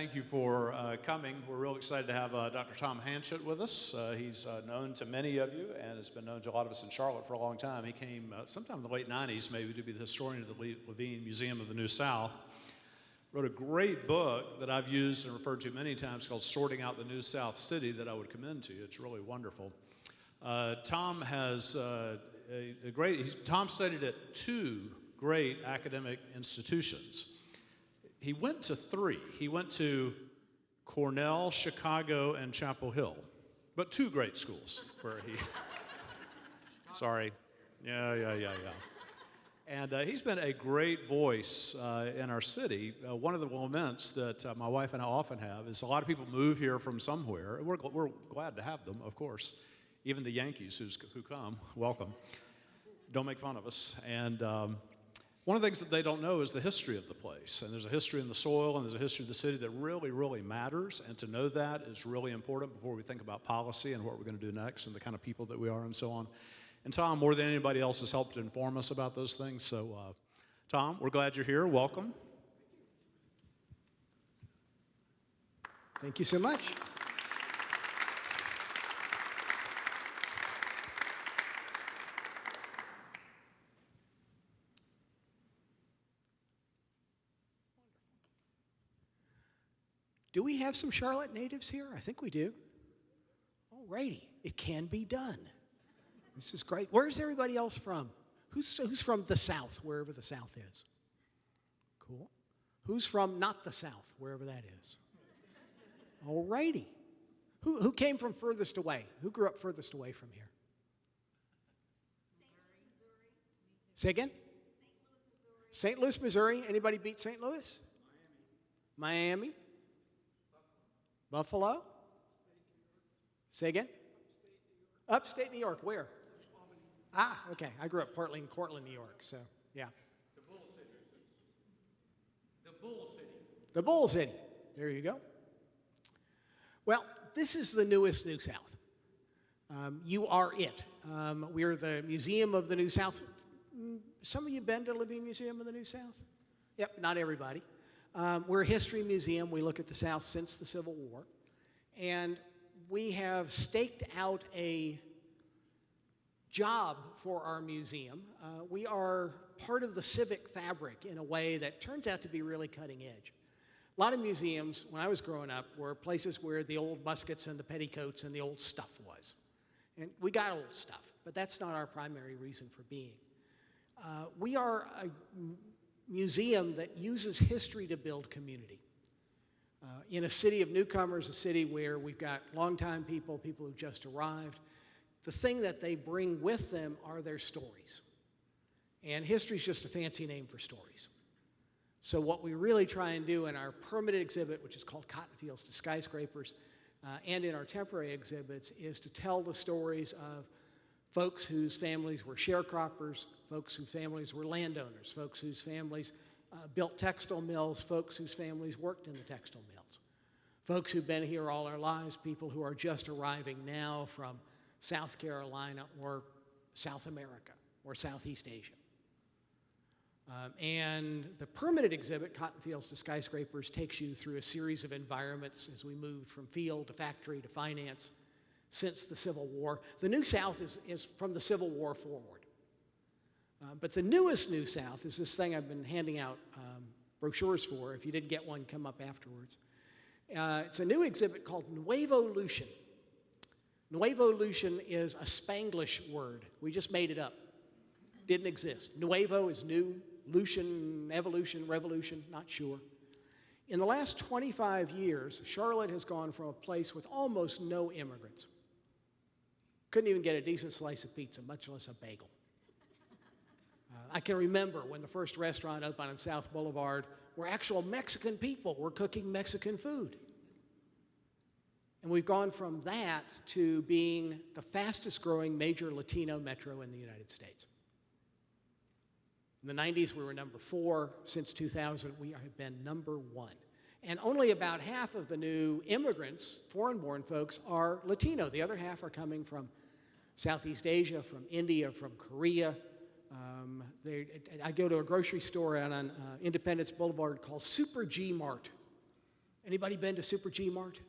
thank you for coming. We're real excited to have Dr. Tom Hanchett with us. He's known to many of you and has been known to a lot of us in Charlotte for a long time. He came sometime in the late 90s, maybe, to be the historian of the Levine Museum of the New South. Wrote a great book that I've used and referred to many times called Sorting Out the New South City that I would commend to you. It's really wonderful. Tom has Tom studied at two great academic institutions. He went to three. He went to Cornell, Chicago, and Chapel Hill, but two great schools where he, sorry, yeah. And he's been a great voice in our city. One of the laments that my wife and I often have is a lot of people move here from somewhere. We're glad to have them, of course. Even the Yankees who come, welcome. Don't make fun of us. And one of the things that they don't know is the history of the place. And there's a history in the soil and there's a history of the city that really, really matters. And to know that is really important before we think about policy and what we're going to do next and the kind of people that we are and so on. And Tom, more than anybody else, has helped inform us about those things. So, Tom, we're glad you're here. Welcome. Thank you so much. Do we have some Charlotte natives here? I think we do. All righty. It can be done. This is great. Where's everybody else from? Who's from the South, wherever the South is? Cool. Who's from not the South, wherever that is? All righty. Who came from furthest away? Who grew up furthest away from here? Say again? St. Louis, Missouri. Anybody beat St. Louis? Miami? Buffalo? Say again? Upstate New York. Where? Ah, okay. I grew up partly in Cortland, New York, so yeah. The Bull City. The Bull City. The Bull City. There you go. Well, this is the newest New South. You are it. We're the Museum of the New South. Some of you been to Levine Museum of the New South? Yep, not everybody. We're a history museum. We look at the South since the Civil War. And we have staked out a job for our museum. We are part of the civic fabric in a way that turns out to be really cutting edge. A lot of museums, when I was growing up, were places where the old muskets and the petticoats and the old stuff was. And we got old stuff, but that's not our primary reason for being. We are a museum that uses history to build community. In a city of newcomers, a city where we've got longtime people, people who've just arrived, the thing that they bring with them are their stories. And history is just a fancy name for stories. So what we really try and do in our permanent exhibit, which is called Cotton Fields to Skyscrapers, and in our temporary exhibits, is to tell the stories of folks whose families were sharecroppers, folks whose families were landowners, folks whose families built textile mills, folks whose families worked in the textile mills, folks who've been here all our lives, people who are just arriving now from South Carolina or South America or Southeast Asia. And the permanent exhibit, Cotton Fields to Skyscrapers, takes you through a series of environments as we moved from field to factory to finance since the Civil War. The New South is from the Civil War forward. But the newest New South is this thing I've been handing out brochures for. If you didn't get one, come up afterwards. It's a new exhibit called Nuevo Lucian. Nuevo Lucian is a Spanglish word. We just made it up. Didn't exist. Nuevo is new. Lucian, evolution, revolution, not sure. In the last 25 years, Charlotte has gone from a place with almost no immigrants. Couldn't even get a decent slice of pizza, much less a bagel. I can remember when the first restaurant opened on South Boulevard where actual Mexican people were cooking Mexican food. And we've gone from that to being the fastest growing major Latino metro in the United States. In the 90s, we were number 4. Since 2000, we have been number 1. And only about half of the new immigrants, foreign-born folks, are Latino. The other half are coming from Southeast Asia, from India, from Korea. I go to a grocery store on Independence Boulevard called Super G Mart. Anybody been to Super G Mart?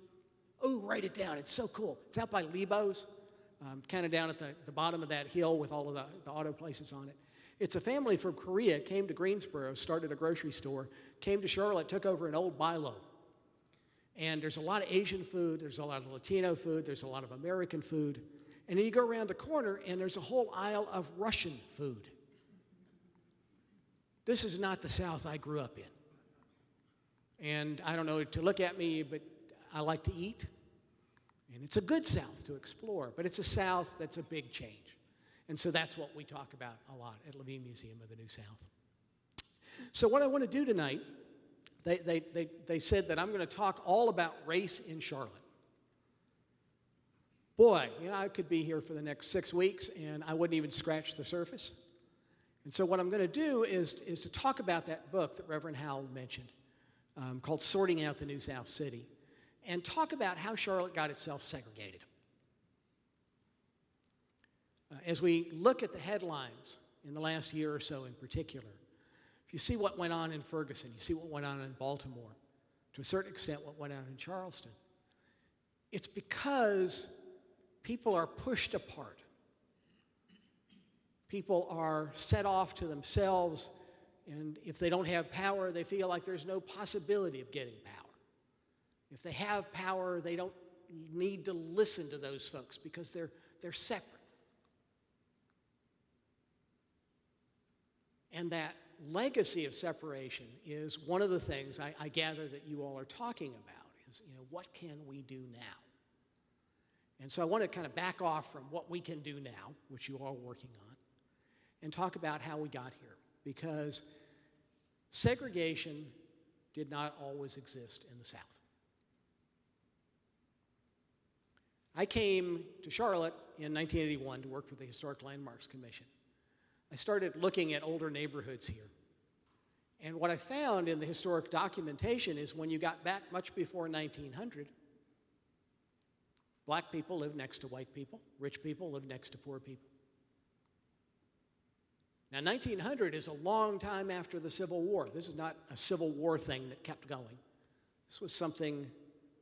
Oh, write it down. It's so cool. It's out by Lebo's, kind of down at the bottom of that hill with all of the auto places on it. It's a family from Korea, came to Greensboro, started a grocery store, came to Charlotte, took over an old Bilo. And there's a lot of Asian food, there's a lot of Latino food, there's a lot of American food. And then you go around the corner and there's a whole aisle of Russian food. This is not the South I grew up in. And I don't know to look at me, but I like to eat. And it's a good South to explore, but it's a South that's a big change. And so that's what we talk about a lot at Levine Museum of the New South. So what I want to do tonight, they said that I'm going to talk all about race in Charlotte. Boy, you know, I could be here for the next 6 weeks and I wouldn't even scratch the surface. And so what I'm going to do is to talk about that book that Reverend Howell mentioned, called Sorting Out the New South City, and talk about how Charlotte got itself segregated. As we look at the headlines in the last year or so in particular, if you see what went on in Ferguson, you see what went on in Baltimore, to a certain extent what went on in Charleston, it's because people are pushed apart. People are set off to themselves, and if they don't have power, they feel like there's no possibility of getting power. If they have power, they don't need to listen to those folks because they're separate. And that legacy of separation is one of the things I gather that you all are talking about is, you know, what can we do now? And so I want to kind of back off from what we can do now, which you are working on, and talk about how we got here. Because segregation did not always exist in the South. I came to Charlotte in 1981 to work for the Historic Landmarks Commission. I started looking at older neighborhoods here. And what I found in the historic documentation is when you got back much before 1900, black people lived next to white people, rich people lived next to poor people. Now, 1900 is a long time after the Civil War. This is not a Civil War thing that kept going. This was something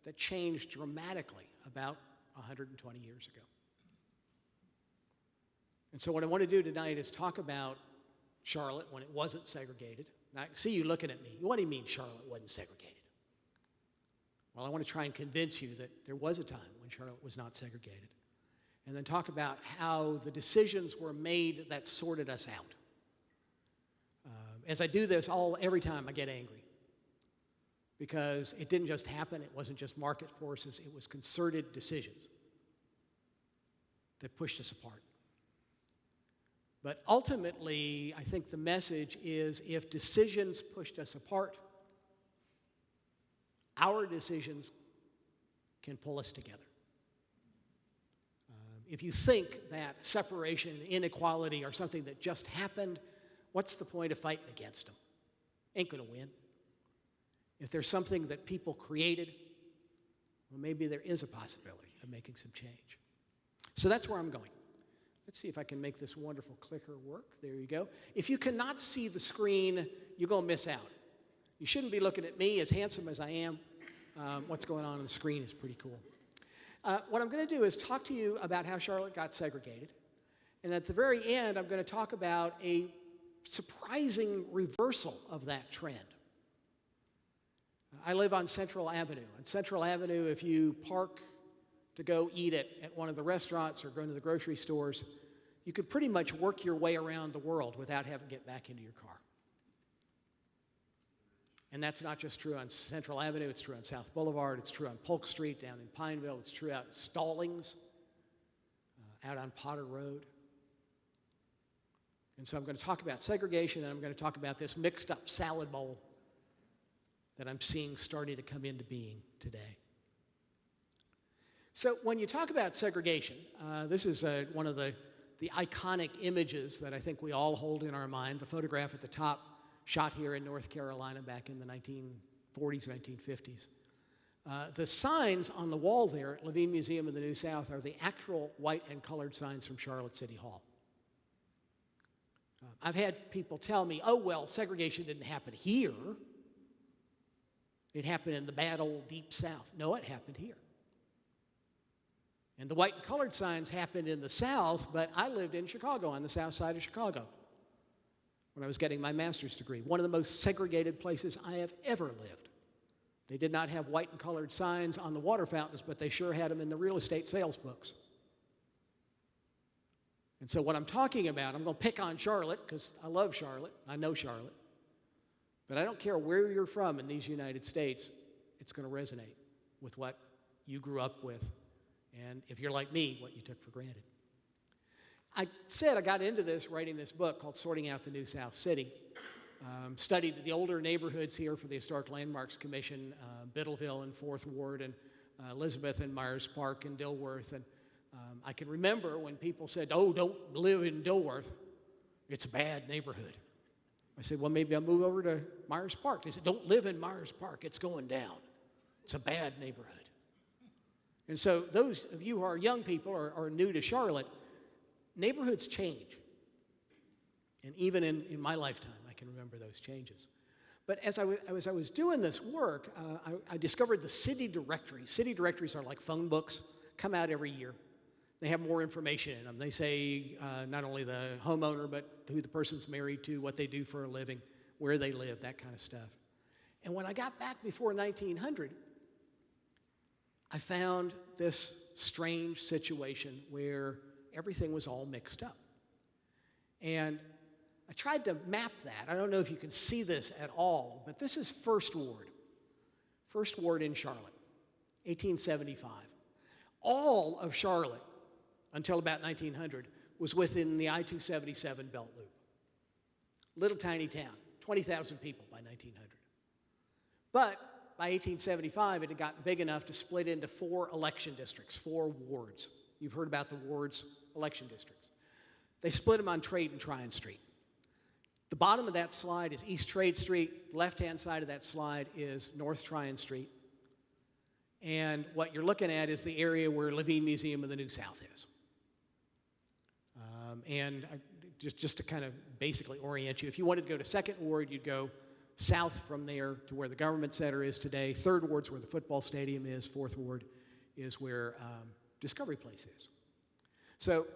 that changed dramatically about 120 years ago. And so what I want to do tonight is talk about Charlotte when it wasn't segregated. Now, I see you looking at me. What do you mean Charlotte wasn't segregated? Well, I want to try and convince you that there was a time when Charlotte was not segregated. And then talk about how the decisions were made that sorted us out. As I do this, every time I get angry. Because it didn't just happen. It wasn't just market forces. It was concerted decisions that pushed us apart. But ultimately, I think the message is if decisions pushed us apart, our decisions can pull us together. If you think that separation and inequality are something that just happened, what's the point of fighting against them? Ain't gonna win. If there's something that people created, well, maybe there is a possibility of making some change. So that's where I'm going. Let's see if I can make this wonderful clicker work. There you go. If you cannot see the screen, you're going to miss out. You shouldn't be looking at me, as handsome as I am. What's going on the screen is pretty cool. What I'm going to do is talk to you about how Charlotte got segregated. And at the very end, I'm going to talk about a surprising reversal of that trend. I live on Central Avenue. On Central Avenue, if you park to go eat at one of the restaurants or go to the grocery stores, you could pretty much work your way around the world without having to get back into your car. And that's not just true on Central Avenue, it's true on South Boulevard, it's true on Polk Street down in Pineville, it's true out in Stallings, out on Potter Road. And so I'm going to talk about segregation, and I'm going to talk about this mixed up salad bowl that I'm seeing starting to come into being today. So when you talk about segregation, this is one of the iconic images that I think we all hold in our mind. The photograph at the top, shot here in North Carolina back in the 1940s, 1950s. The signs on the wall there at Levine Museum of the New South are the actual white and colored signs from Charlotte City Hall. I've had people tell me, oh, well, segregation didn't happen here. It happened in the bad old deep South. No, it happened here. And the white and colored signs happened in the South, but I lived in Chicago, on the south side of Chicago, when I was getting my master's degree. One of the most segregated places I have ever lived. They did not have white and colored signs on the water fountains, but they sure had them in the real estate sales books. And so what I'm talking about, I'm going to pick on Charlotte because I love Charlotte. I know Charlotte. But I don't care where you're from in these United States, it's going to resonate with what you grew up with. And if you're like me, what you took for granted. I said I got into this writing this book called Sorting Out the New South City. Studied the older neighborhoods here for the Historic Landmarks Commission, Biddleville and Fourth Ward, and Elizabeth and Myers Park and Dilworth. And I can remember when people said, oh, don't live in Dilworth. It's a bad neighborhood. I said, well, maybe I'll move over to Myers Park. They said, don't live in Myers Park. It's going down. It's a bad neighborhood. And so those of you who are young people or are new to Charlotte, neighborhoods change. And even in my lifetime, I can remember those changes. But as I was doing this work, I discovered the city directories. City directories are like phone books, come out every year. They have more information in them. They say not only the homeowner, but who the person's married to, what they do for a living, where they live, that kind of stuff. And when I got back before 1900, I found this strange situation where everything was all mixed up. And I tried to map that. I don't know if you can see this at all, but this is First Ward. First Ward in Charlotte, 1875. All of Charlotte, until about 1900, was within the I-277 belt loop. Little tiny town, 20,000 people by 1900. But by 1875, it had gotten big enough to split into 4 election districts, 4 wards. You've heard about the wards, election districts. They split them on Trade and Tryon Street. The bottom of that slide is East Trade Street. The left-hand side of that slide is North Tryon Street. And what you're looking at is the area where Levine Museum of the New South is. Just to kind of basically orient you, if you wanted to go to Second Ward, you'd go south from there to where the government center is today. Third Ward's where the football stadium is. Fourth Ward is where Discovery Place is. So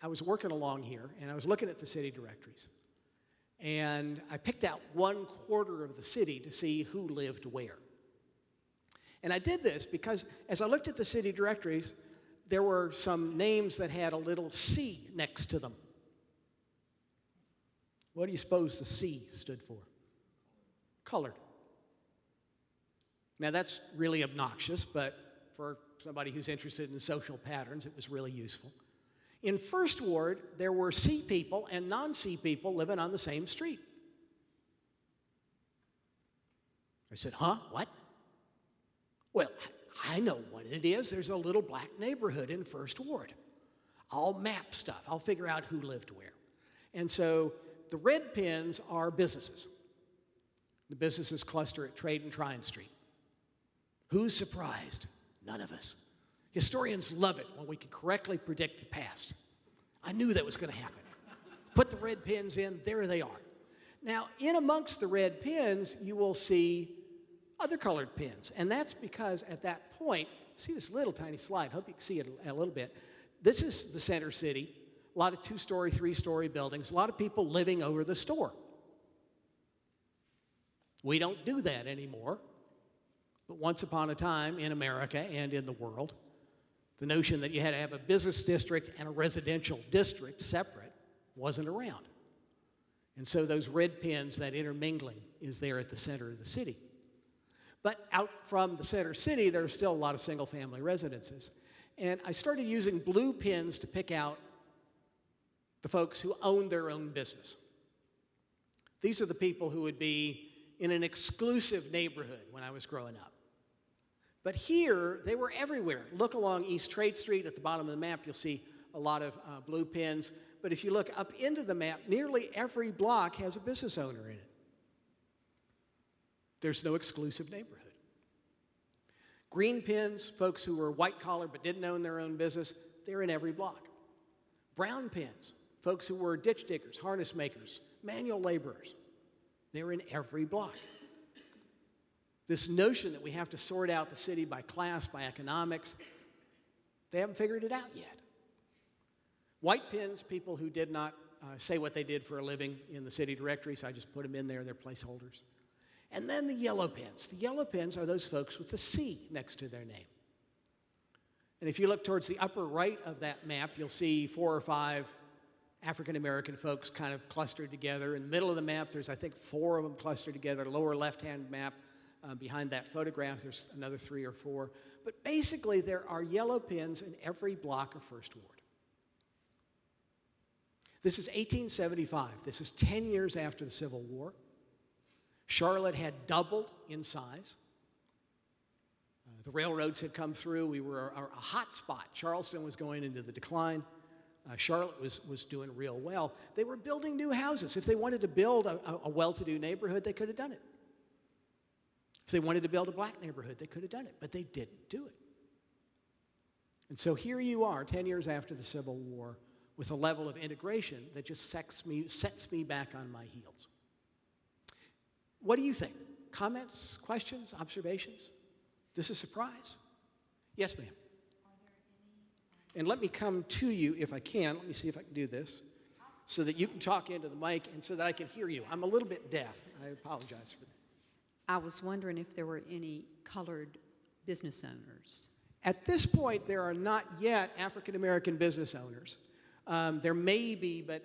I was working along here, and I was looking at the city directories. And I picked out 1/4 of the city to see who lived where. And I did this because as I looked at the city directories, there were some names that had a little C next to them. What do you suppose the C stood for? Colored. Now that's really obnoxious, but for somebody who's interested in social patterns, it was really useful. In First Ward, there were C people and non-C people living on the same street. I said, huh, what? Well, I know what it is. There's a little black neighborhood in First Ward. I'll map stuff. I'll figure out who lived where. And so the red pins are businesses. The businesses cluster at Trade and Tryon Street. Who's surprised? None of us. Historians love it when we can correctly predict the past. I knew that was going to happen. Put the red pins in, there they are. Now, in amongst the red pins, you will see other colored pins. And that's because at that point, see this little tiny slide, hope you can see it a little bit. This is the center city, a lot of 2-story, 3-story buildings, a lot of people living over the store. We don't do that anymore. But once upon a time in America and in the world, the notion that you had to have a business district and a residential district separate wasn't around. And so those red pins, that intermingling, is there at the center of the city. But out from the center city, there are still a lot of single-family residences. And I started using blue pins to pick out the folks who owned their own business. These are the people who would be in an exclusive neighborhood when I was growing up. But here, they were everywhere. Look along East Trade Street at the bottom of the map, you'll see a lot of blue pins. But if you look up into the map, nearly every block has a business owner in it. There's no exclusive neighborhood. Green pins, folks who were white collar but didn't own their own business, they're in every block. Brown pins, folks who were ditch diggers, harness makers, manual laborers, they're in every block. This notion that we have to sort out the city by class, by economics, they haven't figured it out yet. White pins, people who did not say what they did for a living in the city directory, so I just put them in there, they're placeholders. And then the yellow pins. The yellow pins are those folks with the C next to their name. And if you look towards the upper right of that map, you'll see 4 or 5 African-American folks kind of clustered together. In the middle of the map, there's, I think, 4 of them clustered together. Lower left-hand map, behind that photograph, there's another 3 or 4. But basically, there are yellow pins in every block of First Ward. This is 1875. This is 10 years after the Civil War. Charlotte had doubled in size. The railroads had come through. We were a hot spot. Charleston was going into the decline. Charlotte was doing real well. They were building new houses. If they wanted to build a well-to-do neighborhood, they could have done it. If they wanted to build a black neighborhood, they could have done it, but they didn't do it. And so here you are, 10 years after the Civil War, with a level of integration that just sets me back on my heels. What do you think? Comments, questions, observations? This is a surprise. Yes, ma'am. And let me come to you if I can. Let me see if I can do this so that you can talk into the mic and so that I can hear you. I'm a little bit deaf. I apologize for that. I was wondering if there were any colored business owners. At this point, there are not yet African-American business owners. There may be, but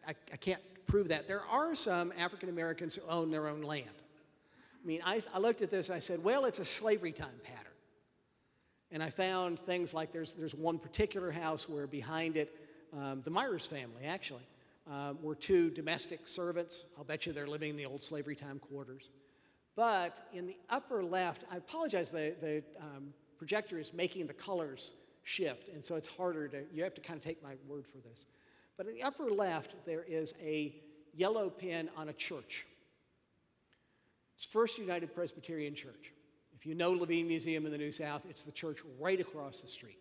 I can't prove that. There are some African-Americans who own their own land. I mean, I looked at this and I said, well, it's a slavery time pattern. And I found things like there's one particular house where behind it, the Myers family, actually, were 2 domestic servants. I'll bet you they're living in the old slavery time quarters. But in the upper left, I apologize, the projector is making the colors shift, and so it's harder to, you have to kind of take my word for this. But in the upper left, there is a yellow pin on a church. It's First United Presbyterian Church. If you know Levine Museum in the New South, it's the church right across the street.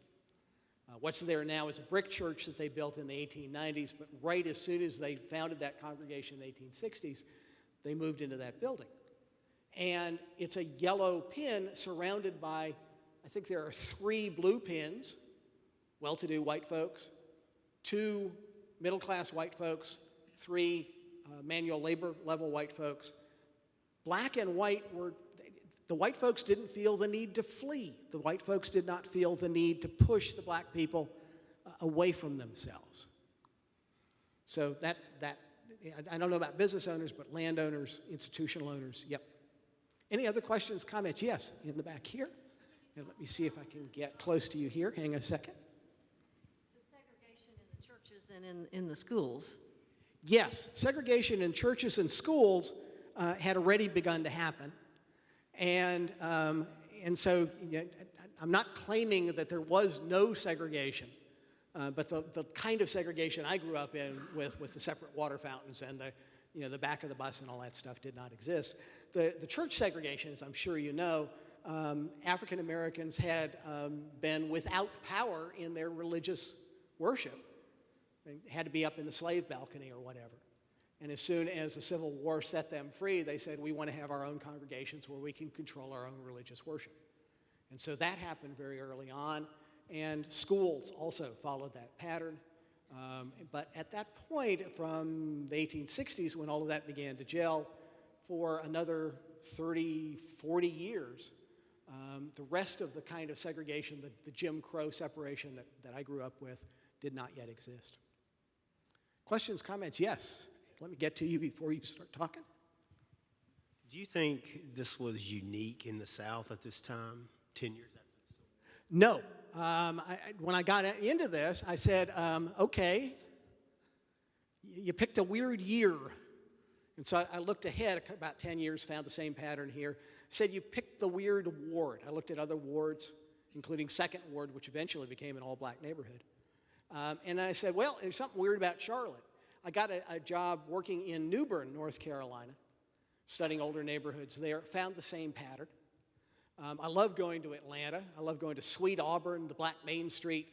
What's there now is a brick church that they built in the 1890s, but right as soon as they founded that congregation in the 1860s, they moved into that building. And it's a yellow pin surrounded by, I think there are 3 blue pins, well-to-do white folks, 2 middle-class white folks, 3 manual labor level white folks. Black and white were, the white folks didn't feel the need to flee. The white folks did not feel the need to push the black people away from themselves. So that I don't know about business owners, but landowners, institutional owners, yep. Any other questions, comments? Yes, in the back here. And let me see if I can get close to you here. Hang on a second. The segregation in the churches and in the schools. Yes, segregation in churches and schools had already begun to happen. And so I'm not claiming that there was no segregation, but the kind of segregation I grew up in with the separate water fountains and the back of the bus and all that stuff did not exist. The church segregation, as I'm sure you know, African Americans had been without power in their religious worship. They had to be up in the slave balcony or whatever. And as soon as the Civil War set them free, they said, we want to have our own congregations where we can control our own religious worship. And so that happened very early on, and schools also followed that pattern. But at that point, from the 1860s, when all of that began to gel, for another 30, 40 years, the rest of the kind of segregation, the Jim Crow separation that I grew up with, did not yet exist. Questions, comments? Yes. Let me get to you before you start talking. Do you think this was unique in the South at this time, 10 years after the Civil War? No. When I got into this, I said, okay, you picked a weird year. And so I looked ahead about 10 years, found the same pattern here. Said you picked the weird ward. I looked at other wards, including 2nd Ward, which eventually became an all-black neighborhood. And I said, well, there's something weird about Charlotte. I got a job working in New Bern, North Carolina, studying older neighborhoods there, found the same pattern. I love going to Atlanta. I love going to Sweet Auburn, the Black Main Street,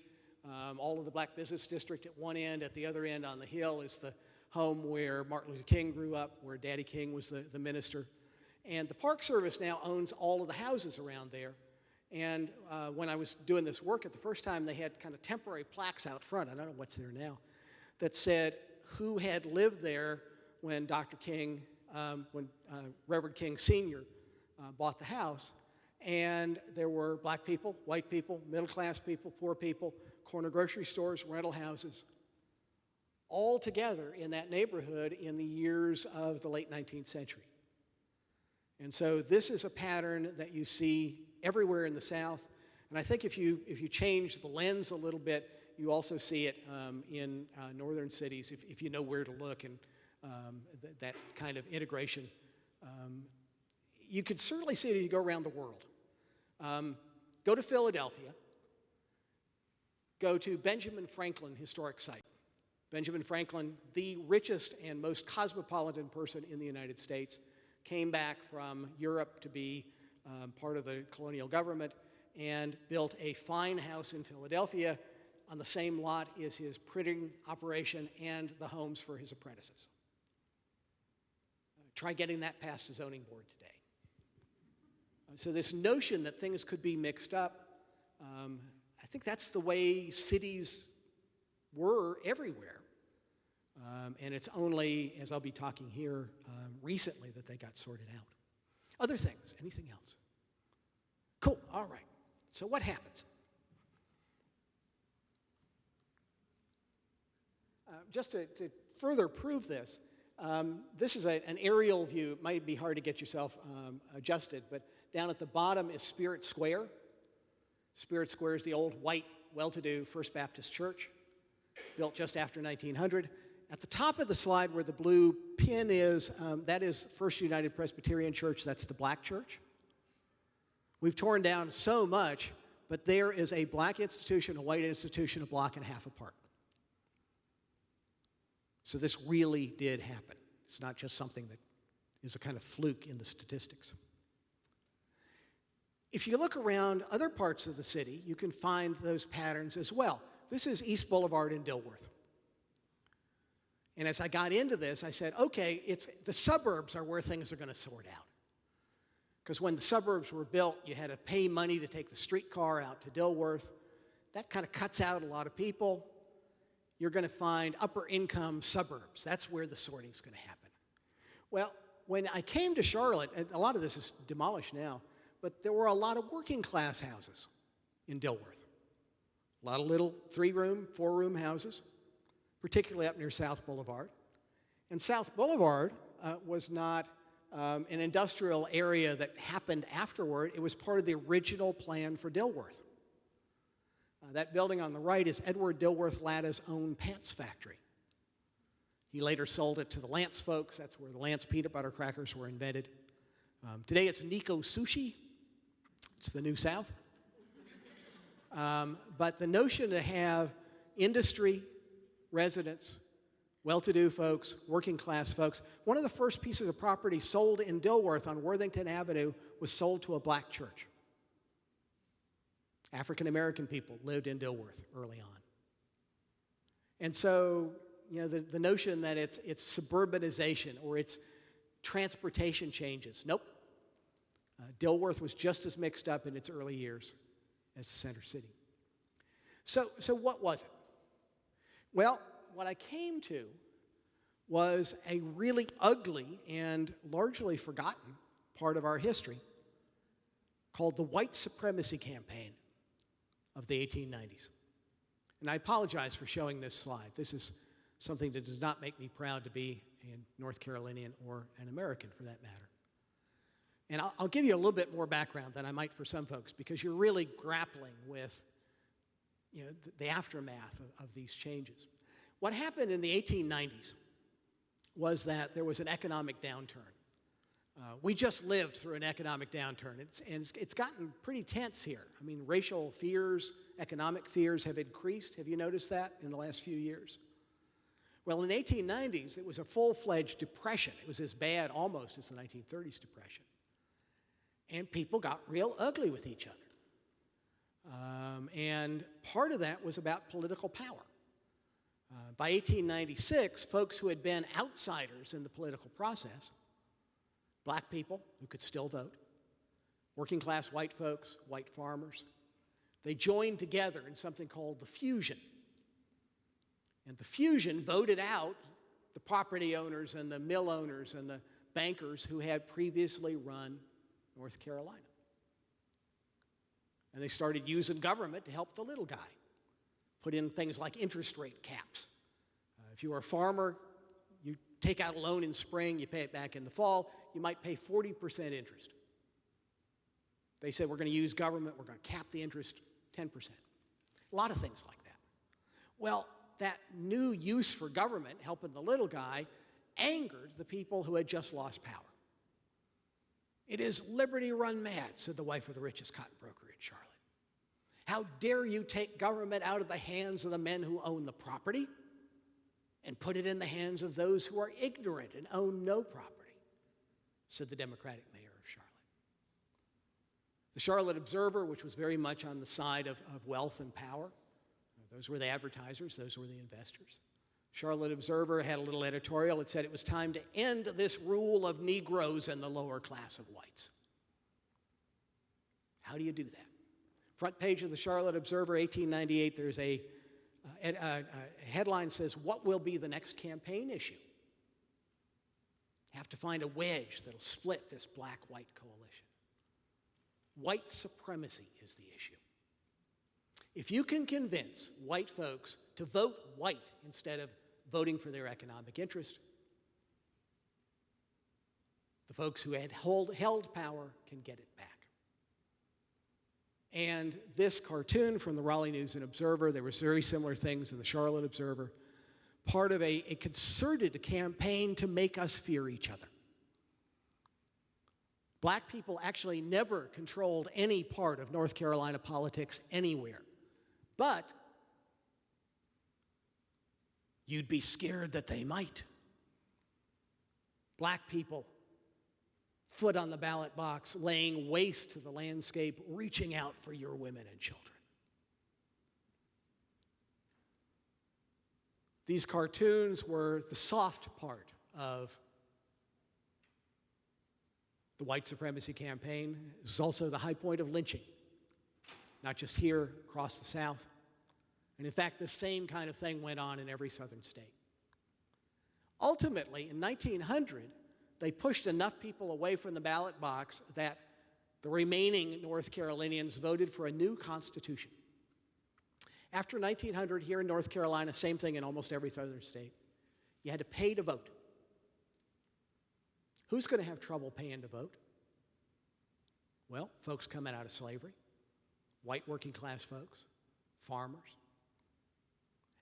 all of the Black Business District at one end. At the other end on the hill is the home where Martin Luther King grew up, where Daddy King was the minister. And the Park Service now owns all of the houses around there. And when I was doing this work at the first time, they had kind of temporary plaques out front, I don't know what's there now, that said who had lived there when Dr. King, Reverend King Sr. Bought the house. And there were black people, white people, middle-class people, poor people, corner grocery stores, rental houses, all together in that neighborhood in the years of the late 19th century. And so this is a pattern that you see everywhere in the South. And I think if you change the lens a little bit, you also see it in northern cities if you know where to look, and that kind of integration. You could certainly see it as you go around the world. Go to Philadelphia. Go to Benjamin Franklin Historic Site. Benjamin Franklin, the richest and most cosmopolitan person in the United States, came back from Europe to be part of the colonial government and built a fine house in Philadelphia on the same lot as his printing operation and the homes for his apprentices. Try getting that past the zoning board today. So this notion that things could be mixed up, I think that's the way cities were everywhere. And it's only, as I'll be talking here, recently that they got sorted out. Other things, anything else? Cool, all right. So what happens? Just to further prove this, this is an aerial view. It might be hard to get yourself adjusted, but down at the bottom is Spirit Square. Spirit Square is the old white, well-to-do First Baptist Church, built just after 1900. At the top of the slide where the blue pin is, that is First United Presbyterian Church. That's the black church. We've torn down so much, but there is a black institution, a white institution, a block and a half apart. So this really did happen. It's not just something that is a kind of fluke in the statistics. If you look around other parts of the city, you can find those patterns as well. This is East Boulevard in Dilworth. And as I got into this, I said, okay, the suburbs are where things are going to sort out. Because when the suburbs were built, you had to pay money to take the streetcar out to Dilworth. That kind of cuts out a lot of people. You're going to find upper income suburbs. That's where the sorting is going to happen. Well, when I came to Charlotte, and a lot of this is demolished now, but there were a lot of working class houses in Dilworth. A lot of little 3-room, 4-room houses, particularly up near South Boulevard. And South Boulevard was not an industrial area that happened afterward. It was part of the original plan for Dilworth. That building on the right is Edward Dilworth Latta's own pants factory. He later sold it to the Lance folks. That's where the Lance peanut butter crackers were invented. Today it's Nico Sushi. It's the New South. But the notion to have industry, residents, well-to-do folks, working class folks, one of the first pieces of property sold in Dilworth on Worthington Avenue was sold to a black church. African-American people lived in Dilworth early on. And so, you know, the notion that it's suburbanization or it's transportation changes, nope. Dilworth was just as mixed up in its early years as the center city. So what was it? Well, what I came to was a really ugly and largely forgotten part of our history called the White Supremacy Campaign of the 1890s. And I apologize for showing this slide. This is something that does not make me proud to be a North Carolinian or an American for that matter. And I'll give you a little bit more background than I might for some folks because you're really grappling with, you know, the aftermath of these changes. What happened in the 1890s was that there was an economic downturn. We just lived through an economic downturn. It's gotten pretty tense here. I mean, racial fears, economic fears have increased. Have you noticed that in the last few years? Well, in the 1890s, it was a full-fledged depression. It was as bad almost as the 1930s depression. And people got real ugly with each other. And part of that was about political power. By 1896, folks who had been outsiders in the political process black people who could still vote, working class white folks, white farmers. They joined together in something called the Fusion. And the Fusion voted out the property owners and the mill owners and the bankers who had previously run North Carolina. And they started using government to help the little guy, put in things like interest rate caps. If you were a farmer, you take out a loan in spring, you pay it back in the fall, you might pay 40% interest. They said, we're going to use government, we're going to cap the interest 10%. A lot of things like that. Well, that new use for government, helping the little guy, angered the people who had just lost power. It is liberty run mad, said the wife of the richest cotton broker in Charlotte. How dare you take government out of the hands of the men who own the property and put it in the hands of those who are ignorant and own no property, said the Democratic mayor of Charlotte. The Charlotte Observer, which was very much on the side of wealth and power, those were the advertisers, those were the investors. Charlotte Observer had a little editorial that said it was time to end this rule of Negroes and the lower class of whites. How do you do that? Front page of the Charlotte Observer, 1898, there's a headline says, what will be the next campaign issue? Have to find a wedge that'll split this black-white coalition. White supremacy is the issue. If you can convince white folks to vote white instead of voting for their economic interest, the folks who had held power can get it back. And this cartoon from the Raleigh News and Observer, there was very similar things in the Charlotte Observer, part of a concerted campaign to make us fear each other. Black people actually never controlled any part of North Carolina politics anywhere. But you'd be scared that they might. Black people, foot on the ballot box, laying waste to the landscape, reaching out for your women and children. These cartoons were the soft part of the white supremacy campaign. It was also the high point of lynching, not just here, across the South. And in fact, the same kind of thing went on in every southern state. Ultimately, in 1900, they pushed enough people away from the ballot box that the remaining North Carolinians voted for a new constitution. After 1900, here in North Carolina, same thing in almost every southern state, you had to pay to vote. Who's going to have trouble paying to vote? Well, folks coming out of slavery, white working class folks, farmers.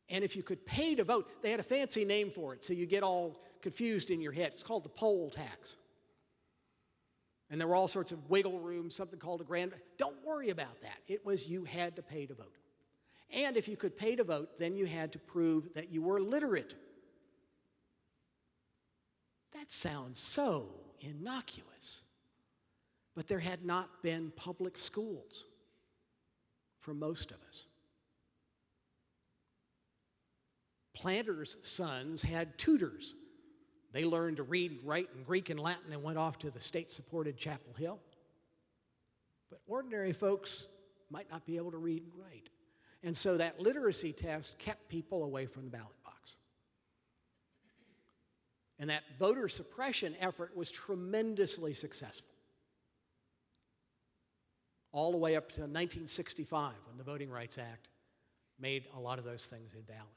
And if you could pay to vote, they had a fancy name for it, so you get all confused in your head. It's called the poll tax. And there were all sorts of wiggle room, something called a grand. Don't worry about that. It was you had to pay to vote. And if you could pay to vote, then you had to prove that you were literate. That sounds so innocuous. But there had not been public schools for most of us. Planters' sons had tutors. They learned to read, write, and Greek and Latin and went off to the state-supported Chapel Hill. But ordinary folks might not be able to read and write. And so that literacy test kept people away from the ballot box. And that voter suppression effort was tremendously successful. All the way up to 1965, when the Voting Rights Act made a lot of those things invalid.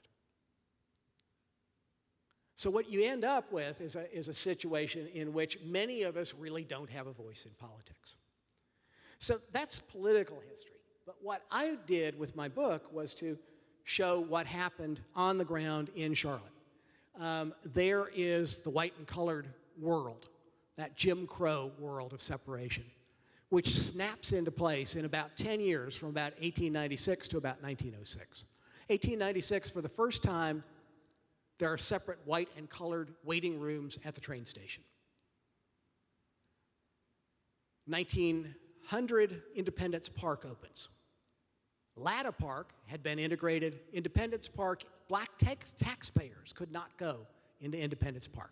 So what you end up with is a situation in which many of us really don't have a voice in politics. So that's political history. But what I did with my book was to show what happened on the ground in Charlotte. There is the white and colored world, that Jim Crow world of separation, which snaps into place in about 10 years, from about 1896 to about 1906. 1896, for the first time, there are separate white and colored waiting rooms at the train station. 1900, Independence Park opens. Latta Park had been integrated. Independence Park, black taxpayers could not go into Independence Park.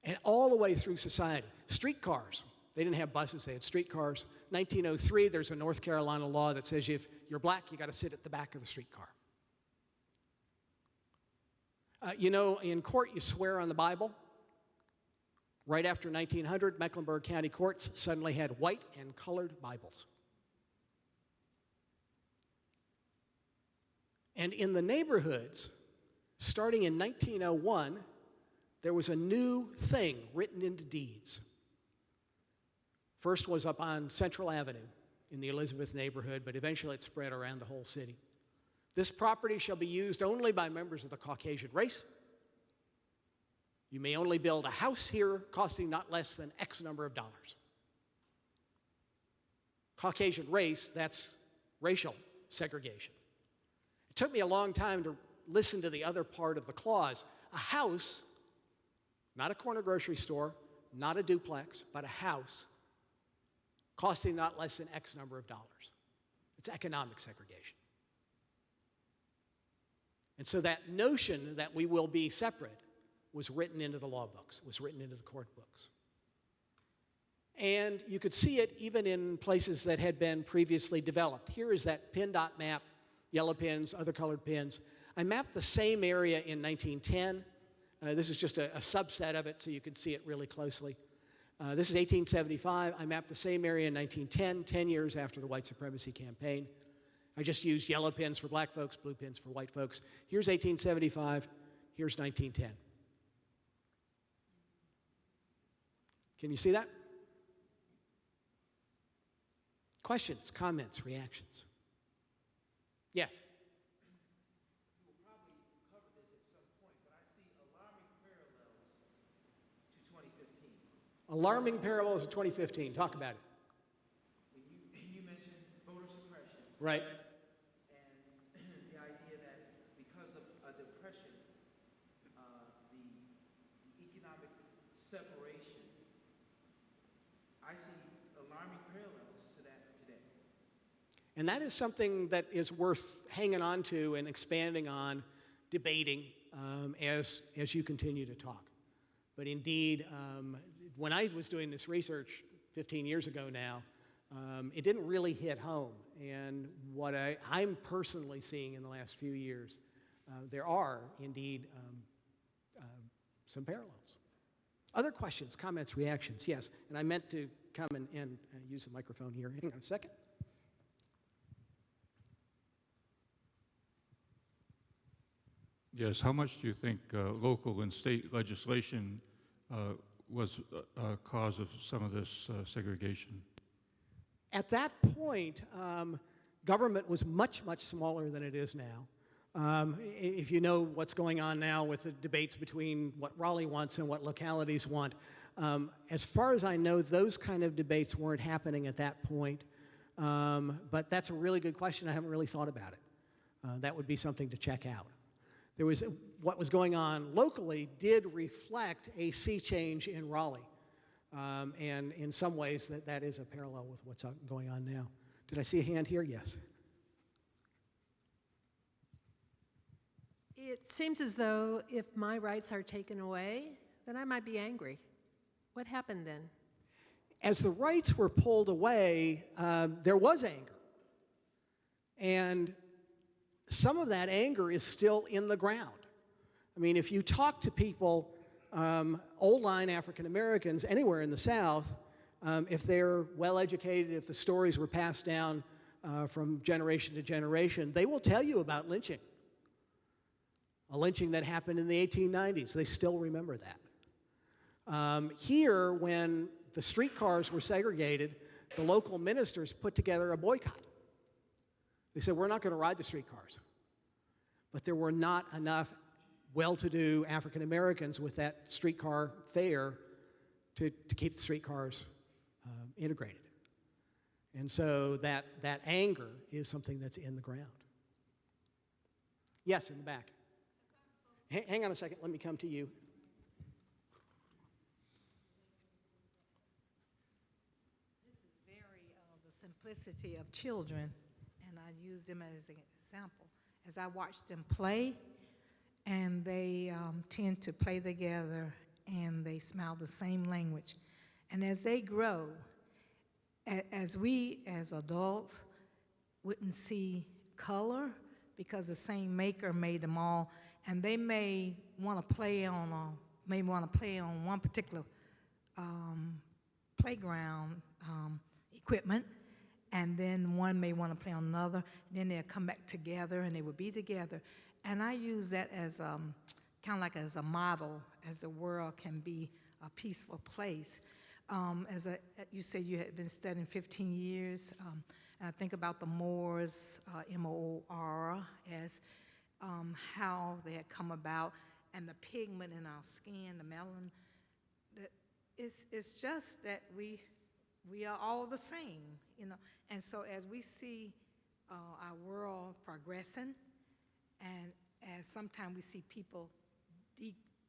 And all the way through society. Streetcars. They didn't have buses, they had streetcars. 1903, there's a North Carolina law that says if you're black, you got to sit at the back of the streetcar. In court, you swear on the Bible. Right after 1900, Mecklenburg County courts suddenly had white and colored Bibles. And in the neighborhoods, starting in 1901, there was a new thing written into deeds. First was up on Central Avenue in the Elizabeth neighborhood, but eventually it spread around the whole city. This property shall be used only by members of the Caucasian race. You may only build a house here costing not less than X number of dollars. Caucasian race, that's racial segregation. It took me a long time to listen to the other part of the clause. A house, not a corner grocery store, not a duplex, but a house costing not less than X number of dollars. It's economic segregation. And so that notion that we will be separate was written into the law books, was written into the court books. And you could see it even in places that had been previously developed. Here is that pin dot map, yellow pins, other colored pins. I mapped the same area in 1910. This is just a subset of it so you can see it really closely. This is 1875. I mapped the same area in 1910, 10 years after the white supremacy campaign. I just used yellow pins for black folks, blue pins for white folks. Here's 1875, here's 1910. Can you see that? Questions, comments, reactions? Yes? You will probably cover this at some point, but I see alarming parallels to 2015. Alarming parallels of 2015. Talk about it. When you mentioned voter suppression. Right. And the idea that because of a depression, the economic separation, I see alarming parallels to that today. And that is something that is worth hanging on to and expanding on, debating as you continue to talk. But indeed, when I was doing this research 15 years ago now, it didn't really hit home. And what I'm personally seeing in the last few years, there are indeed some parallels. Other questions, comments, reactions? Yes, and I meant to come and use the microphone here. Hang on a second. Yes, how much do you think local and state legislation was a cause of some of this segregation? At that point, government was much, much smaller than it is now. If you know what's going on now with the debates between what Raleigh wants and what localities want, as far as I know, those kind of debates weren't happening at that point. But that's a really good question. I haven't really thought about it. That would be something to check out. What was going on locally did reflect a sea change in Raleigh. And in some ways, that is a parallel with what's going on now. Did I see a hand here? Yes. It seems as though if my rights are taken away, then I might be angry. What happened then? As the rights were pulled away, there was anger. And some of that anger is still in the ground. I mean, if you talk to people, old line African Americans anywhere in the South, if they're well educated, if the stories were passed down from generation to generation, they will tell you about lynching. A lynching that happened in the 1890s. They still remember that. Here, when the streetcars were segregated, the local ministers put together a boycott. They said, we're not going to ride the streetcars. But there were not enough well-to-do African Americans with that streetcar fare to keep the streetcars integrated. And so that anger is something that's in the ground. Yes, in the back. Hang on a second, let me come to you. This is very the simplicity of children, and I use them as an example. As I watch them play, and they tend to play together and they smile the same language. And as they grow, as we as adults wouldn't see color because the same maker made them all, and they may want to play on one particular playground equipment, and then one may want to play on another. Then they'll come back together, and they will be together. And I use that as kind of like as a model, as the world can be a peaceful place. You said you had been studying 15 years. And I think about the Moors, M-O-O-R, as how they had come about, and the pigment in our skin, the melanin. It's just that we are all the same, you know. And so as we see our world progressing, and as sometimes we see people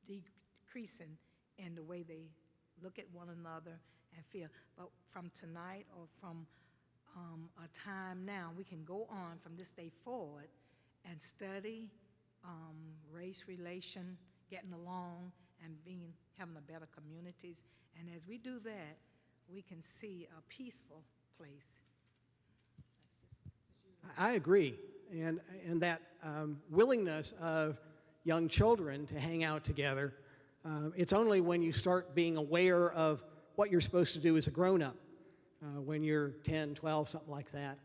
decreasing in the way they look at one another and feel. But from tonight or from a time now, we can go on from this day forward and study race relation, getting along, and having a better communities. And as we do that, we can see a peaceful place. I agree. And that willingness of young children to hang out together, it's only when you start being aware of what you're supposed to do as a grown-up, when you're 10, 12, something like that.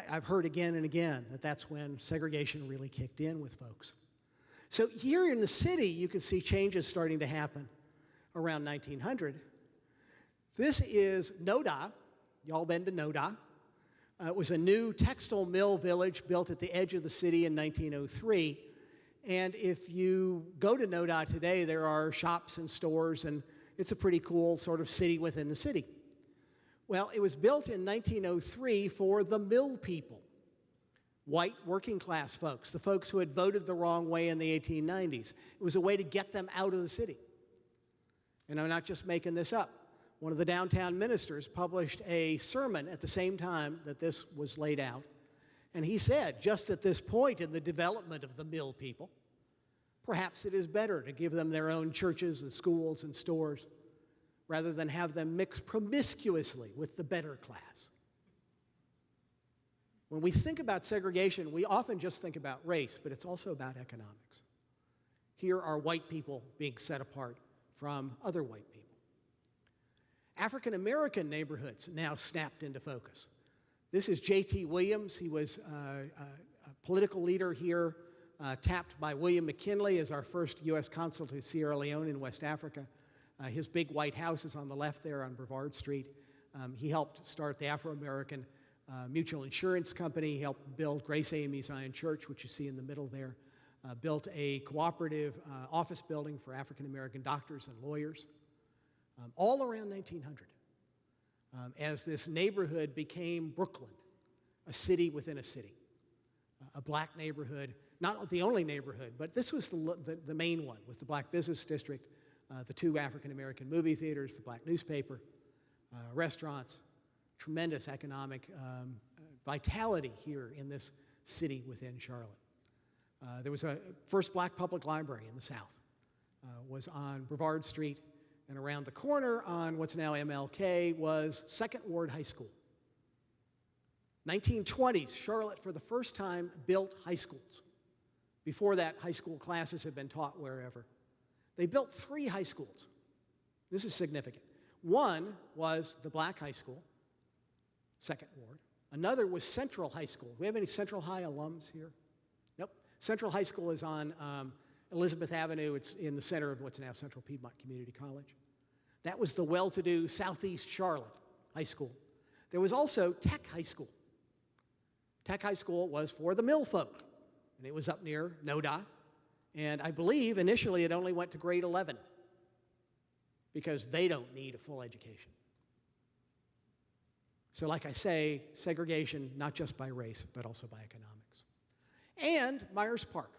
I've heard again and again that that's when segregation really kicked in with folks. So here in the city, you can see changes starting to happen around 1900. This is Noda. Y'all been to Noda? It was a new textile mill village built at the edge of the city in 1903. And if you go to Noda today, there are shops and stores, and it's a pretty cool sort of city within the city. Well, it was built in 1903 for the mill people, white working class folks, the folks who had voted the wrong way in the 1890s. It was a way to get them out of the city. And I'm not just making this up. One of the downtown ministers published a sermon at the same time that this was laid out. And he said, just at this point in the development of the mill people, perhaps it is better to give them their own churches and schools and stores rather than have them mix promiscuously with the better class. When we think about segregation, we often just think about race, but it's also about economics. Here are white people being set apart from other white people. African American neighborhoods now snapped into focus. This is J.T. Williams. He was a political leader here, tapped by William McKinley as our first U.S. consul to Sierra Leone in West Africa. His big white house is on the left there on Brevard Street. He helped start the Afro-American Mutual Insurance Company. He helped build Grace Amy Zion Church, which you see in the middle there. Built a cooperative office building for African American doctors and lawyers. All around 1900, as this neighborhood became Brooklyn, a city within a city, a black neighborhood, not the only neighborhood, but this was the main one with the black business district, the two African-American movie theaters, the black newspaper, restaurants, tremendous economic vitality here in this city within Charlotte. There was a first black public library in the South, was on Brevard Street. And around the corner on what's now MLK was Second Ward High School. 1920s, Charlotte for the first time built high schools. Before that, high school classes had been taught wherever. They built 3 high schools. This is significant. One was the black high school, Second Ward. Another was Central High School. Do we have any Central High alums here? Nope. Central High School is on Elizabeth Avenue. It's in the center of what's now Central Piedmont Community College. That was the well-to-do Southeast Charlotte High School. There was also Tech High School. Tech High School was for the mill folk, and it was up near Noda. And I believe initially it only went to grade 11 because they don't need a full education. So like I say, segregation not just by race, but also by economics. And Myers Park.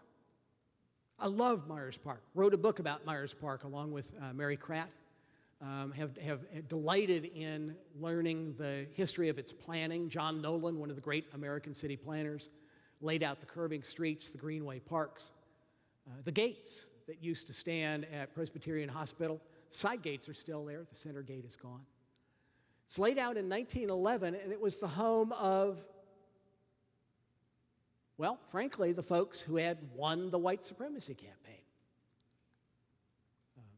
I love Myers Park. Wrote a book about Myers Park along with Mary Kratt. Have delighted in learning the history of its planning. John Nolan, one of the great American city planners, laid out the curving streets, the greenway parks. The gates, that used to stand at Presbyterian Hospital. Side gates are still there. The center gate is gone. It's laid out in 1911, and it was the home of, well, frankly, the folks who had won the white supremacy campaign.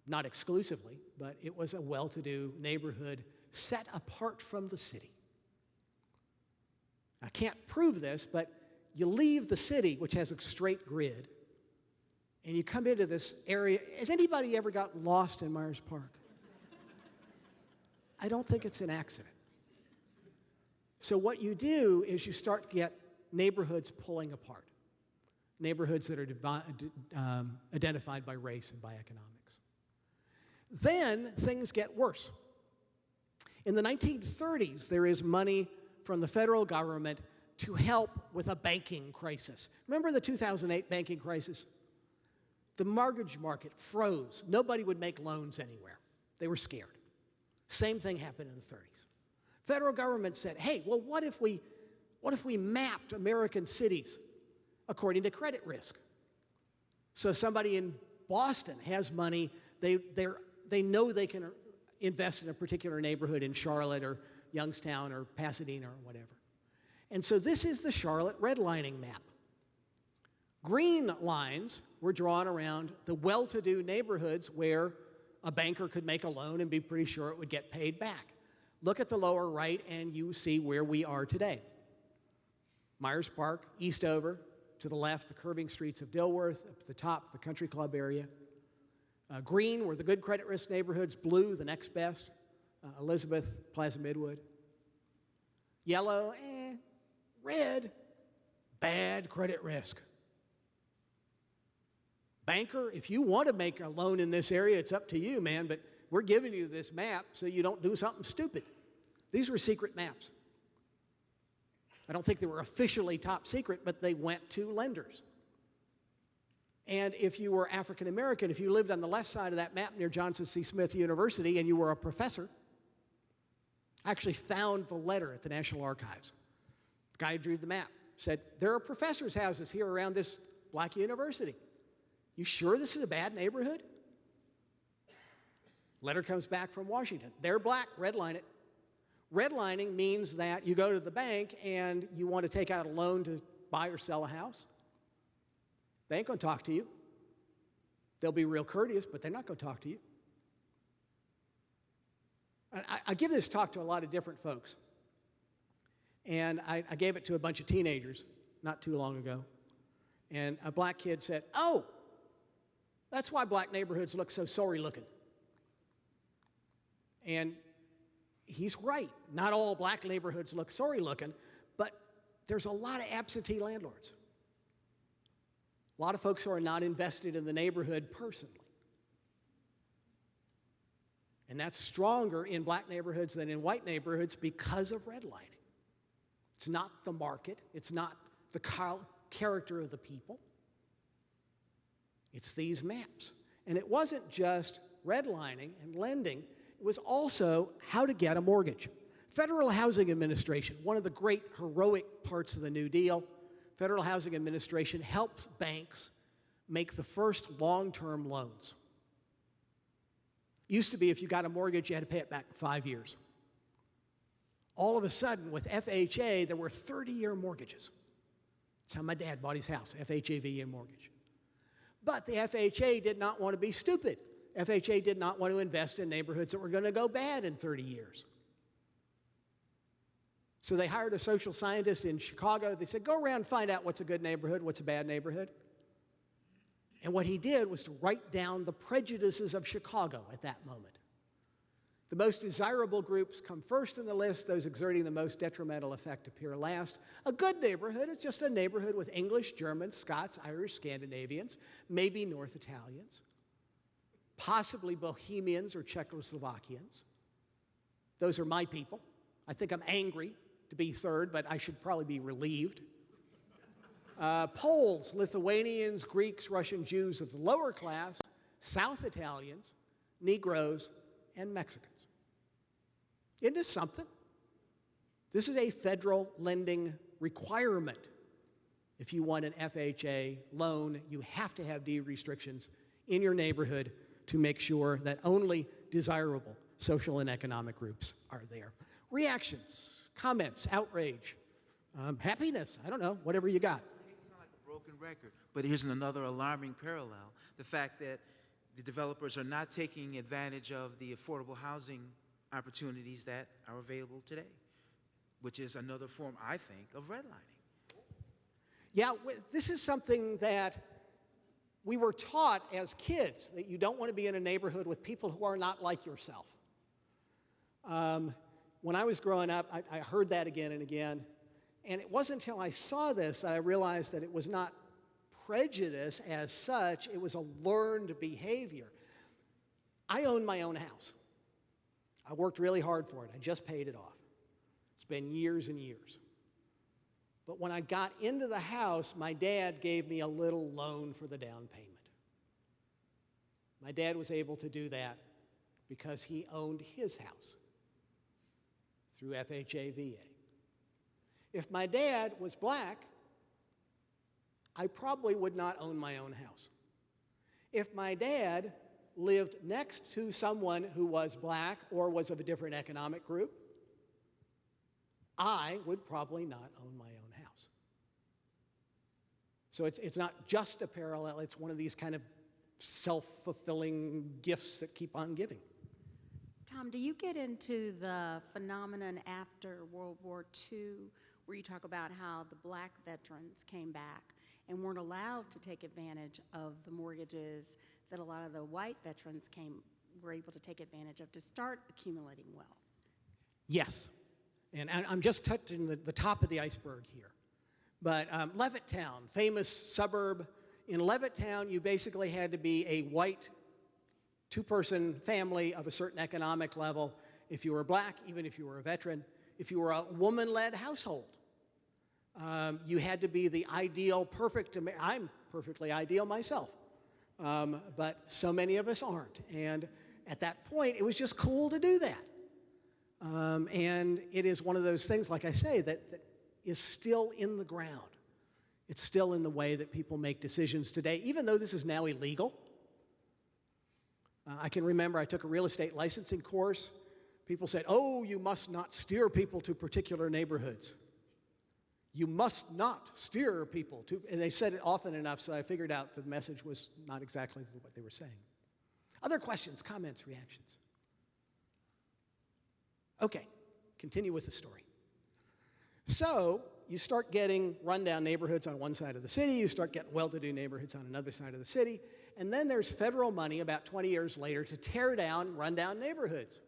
Not exclusively, but it was a well-to-do neighborhood set apart from the city. I can't prove this, but you leave the city, which has a straight grid, and you come into this area. Has anybody ever got lost in Myers Park? I don't think it's an accident. So what you do is you start to get neighborhoods pulling apart, neighborhoods that are identified by race and by economics. Then things get worse. In the 1930s, there is money from the federal government to help with a banking crisis. Remember the 2008 banking crisis? The mortgage market froze. Nobody would make loans anywhere. They were scared. Same thing happened in the 30s. Federal government said, hey, well, what if we mapped American cities according to credit risk? So if somebody in Boston has money, they know they can invest in a particular neighborhood in Charlotte or Youngstown or Pasadena or whatever. And so this is the Charlotte redlining map. Green lines were drawn around the well-to-do neighborhoods where a banker could make a loan and be pretty sure it would get paid back. Look at the lower right and you see where we are today. Myers Park, Eastover, to the left, the curving streets of Dilworth, up at the top, the country club area. Green were the good credit risk neighborhoods, blue, the next best, Elizabeth, Plaza Midwood. Yellow, red, bad credit risk. Banker, if you want to make a loan in this area, it's up to you, man, but we're giving you this map so you don't do something stupid. These were secret maps. I don't think they were officially top secret, but they went to lenders. And if you were African American, if you lived on the left side of that map near Johnson C. Smith University and you were a professor, I actually found the letter at the National Archives. The guy who drew the map said, there are professors' houses here around this black university. You sure this is a bad neighborhood? Letter comes back from Washington. They're black, redline it. Redlining means that you go to the bank and you want to take out a loan to buy or sell a house. They ain't going to talk to you. They'll be real courteous, but they're not going to talk to you. I give this talk to a lot of different folks. And I gave it to a bunch of teenagers not too long ago. And a black kid said, oh, that's why black neighborhoods look so sorry looking. And he's right. Not all black neighborhoods look sorry looking, but there's a lot of absentee landlords. A lot of folks who are not invested in the neighborhood personally. And that's stronger in black neighborhoods than in white neighborhoods because of redlining. It's not the market. It's not the character of the people. It's these maps. And it wasn't just redlining and lending. It was also how to get a mortgage. Federal Housing Administration, one of the great heroic parts of the New Deal, Federal Housing Administration helps banks make the first long-term loans. Used to be if you got a mortgage, you had to pay it back in 5 years. All of a sudden, with FHA, there were 30-year mortgages. That's how my dad bought his house, FHA mortgage. But the FHA did not want to be stupid. FHA did not want to invest in neighborhoods that were going to go bad in 30 years. So they hired a social scientist in Chicago. They said, go around and find out what's a good neighborhood, what's a bad neighborhood. And what he did was to write down the prejudices of Chicago at that moment. The most desirable groups come first in the list. Those exerting the most detrimental effect appear last. A good neighborhood is just a neighborhood with English, Germans, Scots, Irish, Scandinavians, maybe North Italians, possibly Bohemians or Czechoslovakians. Those are my people. I think I'm angry to be third, but I should probably be relieved. Poles, Lithuanians, Greeks, Russian Jews of the lower class, South Italians, Negroes, and Mexicans. Isn't this something? This is a federal lending requirement. If you want an FHA loan, you have to have deed restrictions in your neighborhood to make sure that only desirable social and economic groups are there. Reactions, comments, outrage, happiness, I don't know, whatever you got. I hate to sound like a broken record, but here's another alarming parallel. The fact that the developers are not taking advantage of the affordable housing opportunities that are available today, which is another form, I think, of redlining. Yeah, this is something that we were taught as kids, that you don't want to be in a neighborhood with people who are not like yourself. When I was growing up, I heard that again and again, and it wasn't until I saw this that I realized that it was not prejudice as such, it was a learned behavior. I own my own house. I worked really hard for it. I just paid it off. It's been years and years. But when I got into the house, my dad gave me a little loan for the down payment. My dad was able to do that because he owned his house through FHA, VA. If my dad was black, I probably would not own my own house. If my dad lived next to someone who was black or was of a different economic group, I would probably not own my own house. So it's not just a parallel, it's one of these kind of self-fulfilling gifts that keep on giving. Tom, do you get into the phenomenon after World War II where you talk about how the black veterans came back and weren't allowed to take advantage of the mortgages that a lot of the white veterans were able to take advantage of to start accumulating wealth? Yes, and I'm just touching the top of the iceberg here. But Levittown, famous suburb. In Levittown, you basically had to be a white two-person family of a certain economic level if you were black, even if you were a veteran. If you were a woman-led household, you had to be the ideal, perfect. I'm perfectly ideal myself, but so many of us aren't. And at that point, it was just cool to do that. And it is one of those things, like I say, that is still in the ground. It's still in the way that people make decisions today, even though this is now illegal. I can remember I took a real estate licensing course. People said, oh, you must not steer people to particular neighborhoods. You must not steer people to, and they said it often enough, so I figured out the message was not exactly what they were saying. Other questions, comments, reactions? Okay, continue with the story. So you start getting rundown neighborhoods on one side of the city, you start getting well-to-do neighborhoods on another side of the city, and then there's federal money about 20 years later to tear down rundown neighborhoods.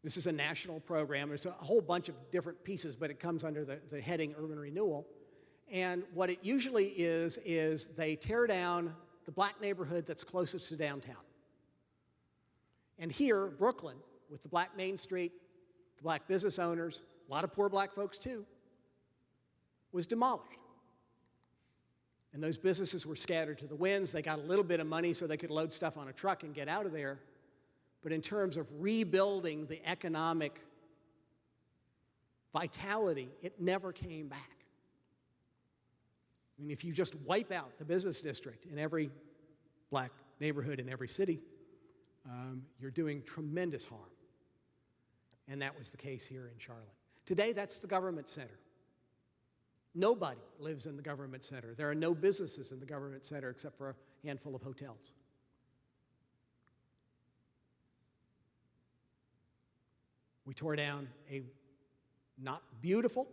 This is a national program. There's a whole bunch of different pieces, but it comes under the heading Urban Renewal. And what it usually is they tear down the black neighborhood that's closest to downtown. And here, Brooklyn, with the black Main Street, the black business owners, a lot of poor black folks too, was demolished. And those businesses were scattered to the winds. They got a little bit of money so they could load stuff on a truck and get out of there. But in terms of rebuilding the economic vitality, it never came back. I mean, if you just wipe out the business district in every black neighborhood in every city, you're doing tremendous harm. And that was the case here in Charlotte. Today, that's the government center. Nobody lives in the government center. There are no businesses in the government center except for a handful of hotels. We tore down a not beautiful,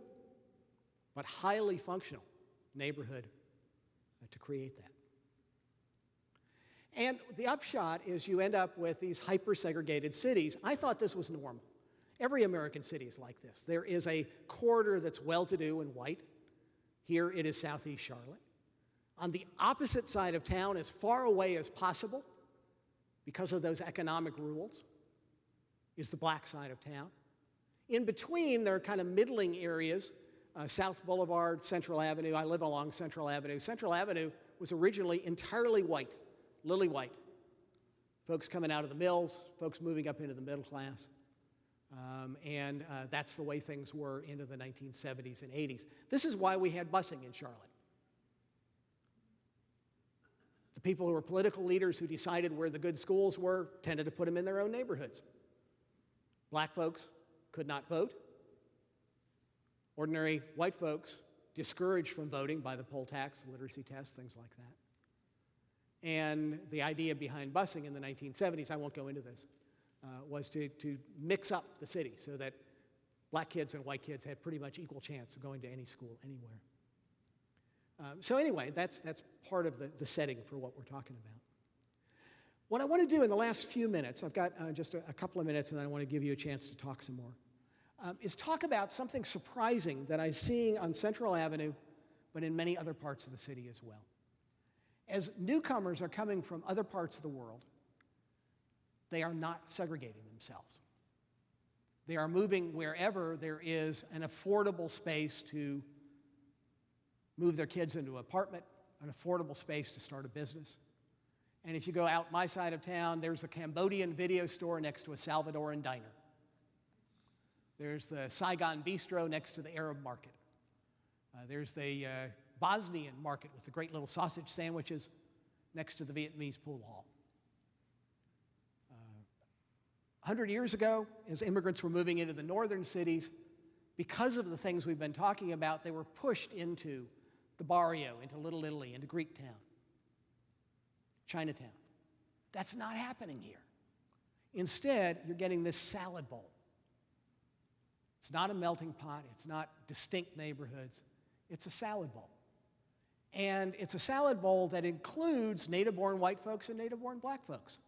but highly functional neighborhood to create that. And the upshot is you end up with these hyper-segregated cities. I thought this was normal. Every American city is like this. There is a corridor that's well-to-do and white. Here it is Southeast Charlotte. On the opposite side of town, as far away as possible, because of those economic rules, is the black side of town. In between, there are kind of middling areas, South Boulevard, Central Avenue. I live along Central Avenue. Central Avenue was originally entirely white, lily white. Folks coming out of the mills, folks moving up into the middle class. And that's the way things were into the 1970s and 80s. This is why we had busing in Charlotte. The people who were political leaders who decided where the good schools were tended to put them in their own neighborhoods. Black folks could not vote. Ordinary white folks discouraged from voting by the poll tax, literacy test, things like that. And the idea behind busing in the 1970s, I won't go into this, was to mix up the city so that black kids and white kids had pretty much equal chance of going to any school anywhere. So anyway, that's part of the setting for what we're talking about. What I want to do in the last few minutes, I've got just a couple of minutes and then I want to give you a chance to talk some more, is talk about something surprising that I'm seeing on Central Avenue, but in many other parts of the city as well. As newcomers are coming from other parts of the world, they are not segregating themselves. They are moving wherever there is an affordable space to move their kids into an apartment, an affordable space to start a business. And if you go out my side of town, there's a Cambodian video store next to a Salvadoran diner. There's the Saigon Bistro next to the Arab market. There's the Bosnian market with the great little sausage sandwiches next to the Vietnamese pool hall. 100 years ago, as immigrants were moving into the northern cities, because of the things we've been talking about, they were pushed into the barrio, into Little Italy, into Greektown, Chinatown. That's not happening here. Instead, you're getting this salad bowl. It's not a melting pot. It's not distinct neighborhoods. It's a salad bowl. And it's a salad bowl that includes native-born white folks and native-born black folks.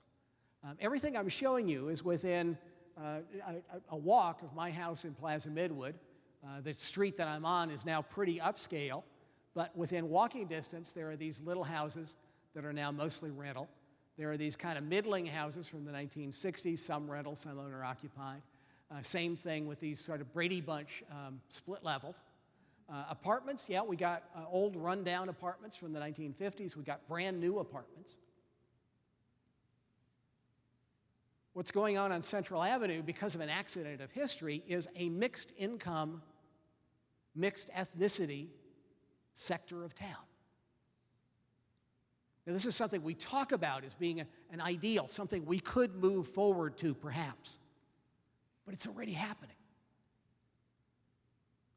Everything I'm showing you is within a walk of my house in Plaza Midwood. The street that I'm on is now pretty upscale, but within walking distance, there are these little houses that are now mostly rental. There are these kind of middling houses from the 1960s, some rental, some owner-occupied. Same thing with these sort of Brady Bunch split levels. Apartments, yeah, we got old rundown apartments from the 1950s. We got brand new apartments. What's going on Central Avenue, because of an accident of history, is a mixed income, mixed ethnicity sector of town. Now, this is something we talk about as being an ideal, something we could move forward to, perhaps. But it's already happening.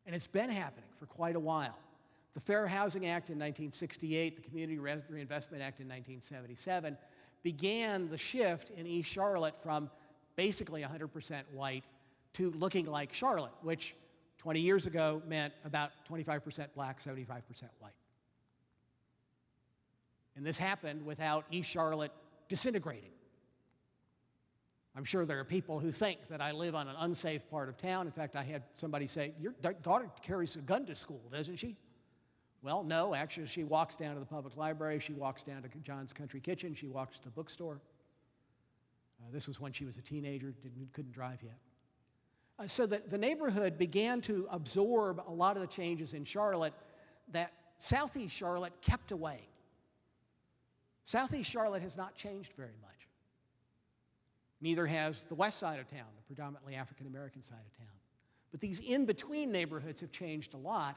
And it's been happening for quite a while. The Fair Housing Act in 1968, the Community Reinvestment Act in 1977, began the shift in East Charlotte from basically 100% white to looking like Charlotte, which 20 years ago meant about 25% black, 75% white. And this happened without East Charlotte disintegrating. I'm sure there are people who think that I live on an unsafe part of town. In fact, I had somebody say, your daughter carries a gun to school, doesn't she? Well, no, actually, she walks down to the public library, she walks down to John's Country Kitchen, she walks to the bookstore. This was when she was a teenager, couldn't drive yet. So the neighborhood began to absorb a lot of the changes in Charlotte that Southeast Charlotte kept away. Southeast Charlotte has not changed very much. Neither has the west side of town, the predominantly African-American side of town. But these in-between neighborhoods have changed a lot,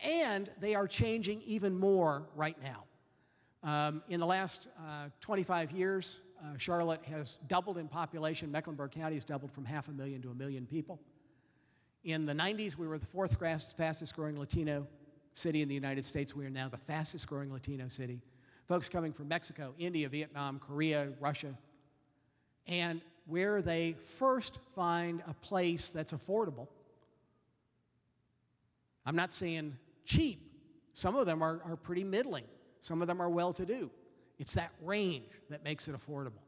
and they are changing even more right now. In the last 25 years, Charlotte has doubled in population. Mecklenburg County has doubled from 500,000 to 1 million people. In the 90s, we were the fourth fastest growing Latino city in the United States. We are now the fastest growing Latino city. Folks coming from Mexico, India, Vietnam, Korea, Russia, and where they first find a place that's affordable. I'm not saying cheap. Some of them are pretty middling. Some of them are well-to-do. It's that range that makes it affordable.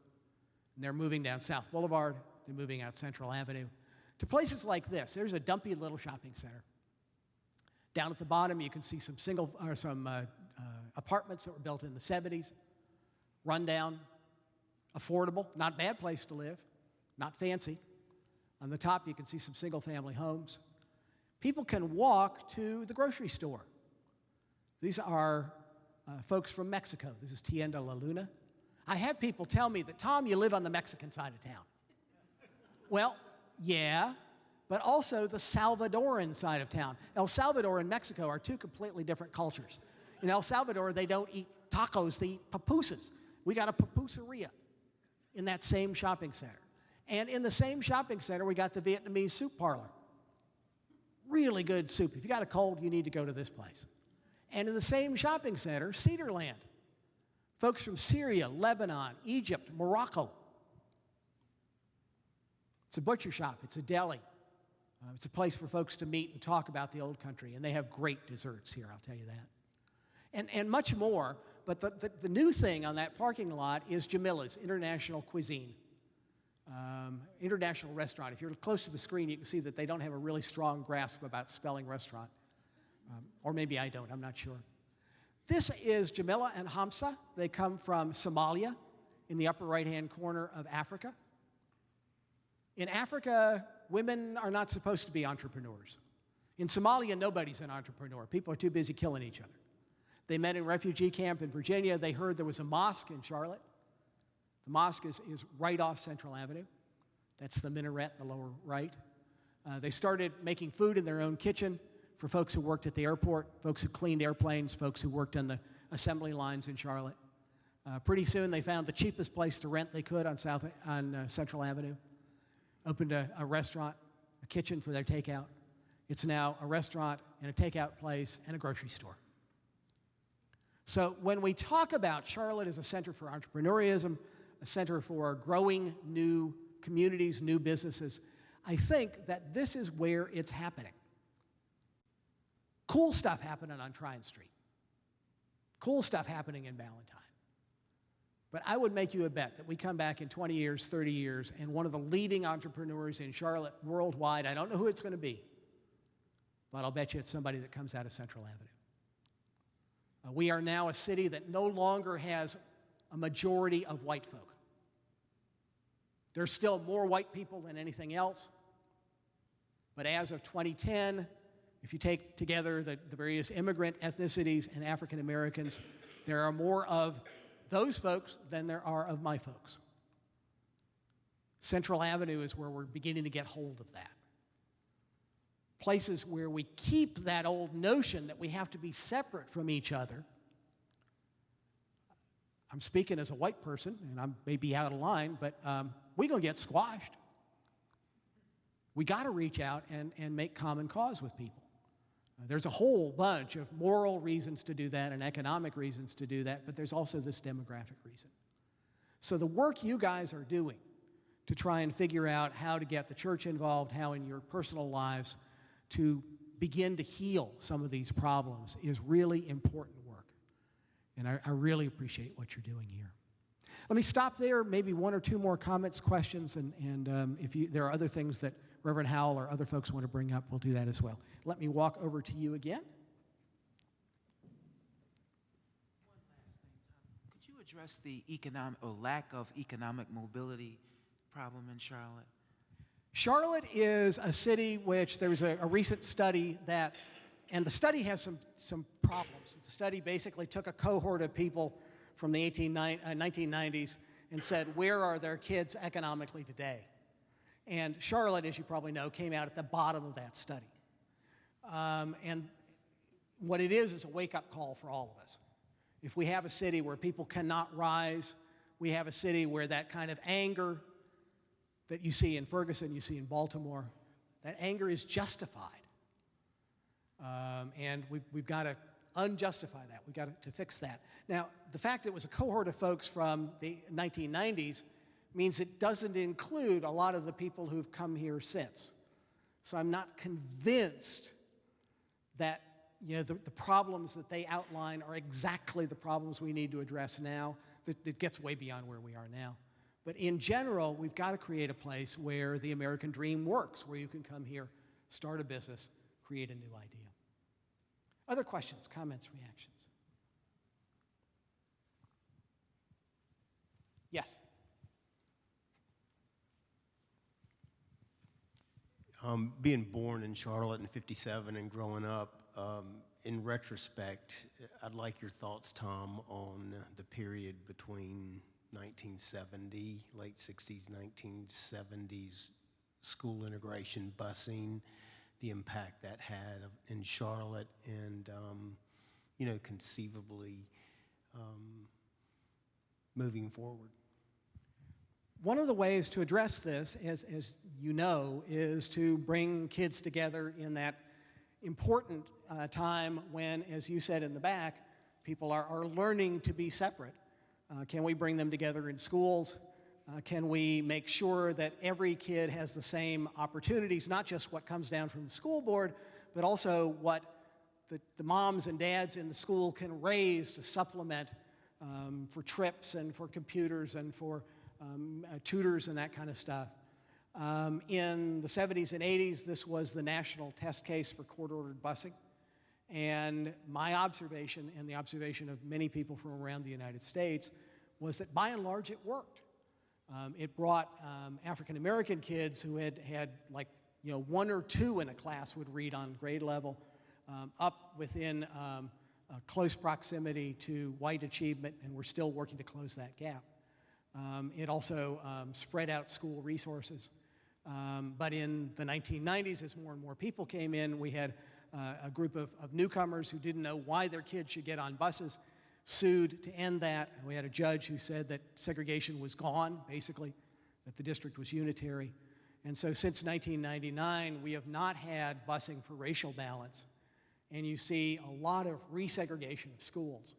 And they're moving down South Boulevard. They're moving out Central Avenue to places like this. There's a dumpy little shopping center. Down at the bottom, you can see some apartments that were built in the 70s, rundown, affordable, not a bad place to live, not fancy. On the top, you can see some single-family homes. People can walk to the grocery store. These are folks from Mexico. This is Tienda La Luna. I have people tell me that, Tom, you live on the Mexican side of town. Well, yeah, but also the Salvadoran side of town. El Salvador and Mexico are two completely different cultures. In El Salvador, they don't eat tacos, they eat pupusas. We got a pupuseria in that same shopping center. And in the same shopping center, we got the Vietnamese soup parlor. Really good soup. If you got a cold, you need to go to this place. And in the same shopping center, Cedarland. Folks from Syria, Lebanon, Egypt, Morocco. It's a butcher shop. It's a deli. It's a place for folks to meet and talk about the old country. And they have great desserts here, I'll tell you that. And much more. But the new thing on that parking lot is Jamila's International Cuisine. International restaurant. If you're close to the screen, you can see that they don't have a really strong grasp about spelling restaurant. Or maybe I don't, I'm not sure. This is Jamila and Hamza. They come from Somalia in the upper right-hand corner of Africa. In Africa, women are not supposed to be entrepreneurs. In Somalia, nobody's an entrepreneur. People are too busy killing each other. They met in a refugee camp in Virginia. They heard there was a mosque in Charlotte. The mosque is right off Central Avenue. That's the minaret in the lower right. They started making food in their own kitchen for folks who worked at the airport, folks who cleaned airplanes, folks who worked on the assembly lines in Charlotte. Pretty soon they found the cheapest place to rent they could on Central Avenue. Opened a restaurant, a kitchen for their takeout. It's now a restaurant and a takeout place and a grocery store. So when we talk about Charlotte as a center for entrepreneurialism, a center for growing new communities, new businesses, I think that this is where it's happening. Cool stuff happening on Tryon Street. Cool stuff happening in Ballantyne. But I would make you a bet that we come back in 20 years, 30 years, and one of the leading entrepreneurs in Charlotte worldwide, I don't know who it's going to be, but I'll bet you it's somebody that comes out of Central Avenue. We are now a city that no longer has a majority of white folk. There's still more white people than anything else, but as of 2010, if you take together the various immigrant ethnicities and African Americans, there are more of those folks than there are of my folks. Central Avenue is where we're beginning to get hold of that. Places where we keep that old notion that we have to be separate from each other. I'm speaking as a white person, and I may be out of line, but we're going to get squashed. We got to reach out and make common cause with people. There's a whole bunch of moral reasons to do that and economic reasons to do that, but there's also this demographic reason. So the work you guys are doing to try and figure out how to get the church involved, how in your personal lives to begin to heal some of these problems is really important work. And I really appreciate what you're doing here. Let me stop there, maybe one or two more comments, questions, and if there are other things that Reverend Howell or other folks want to bring up, we'll do that as well. Let me walk over to you again. One last thing, Tom. Could you address the economic or lack of economic mobility problem in Charlotte? Charlotte is a city which there was a recent study that, and the study has some problems. The study basically took a cohort of people from the 1990s and said, where are their kids economically today? And Charlotte, as you probably know, came out at the bottom of that study. And what it is a wake-up call for all of us. If we have a city where people cannot rise, we have a city where that kind of anger that you see in Ferguson, you see in Baltimore, that anger is justified. And we've got to unjustify that. We've got to fix that. Now, the fact that it was a cohort of folks from the 1990s means it doesn't include a lot of the people who've come here since. So I'm not convinced that the problems that they outline are exactly the problems we need to address now. That gets way beyond where we are now. But in general, we've got to create a place where the American dream works, where you can come here, start a business, create a new idea. Other questions, comments, reactions? Yes? Being born in Charlotte in '57 and growing up, in retrospect, I'd like your thoughts, Tom, on the period between 1970, late 60s, 1970s, school integration, busing, the impact that had in Charlotte, and conceivably moving forward. One of the ways to address this, as you know, is to bring kids together in that important time when, as you said in the back, people are learning to be separate. Can we bring them together in schools? Can we make sure that every kid has the same opportunities, not just what comes down from the school board, but also what the moms and dads in the school can raise to supplement for trips and for computers and for tutors and that kind of stuff. In the 70s and 80s, this was the national test case for court-ordered busing. And my observation, and the observation of many people from around the United States, was that by and large it worked. It brought African-American kids who had like, one or two in a class would read on grade level up within close proximity to white achievement, and we're still working to close that gap. It also spread out school resources. But in the 1990s, as more and more people came in, we had a group of newcomers who didn't know why their kids should get on buses, sued to end that. We had a judge who said that segregation was gone, basically, that the district was unitary. And so since 1999, we have not had busing for racial balance. And you see a lot of resegregation of schools.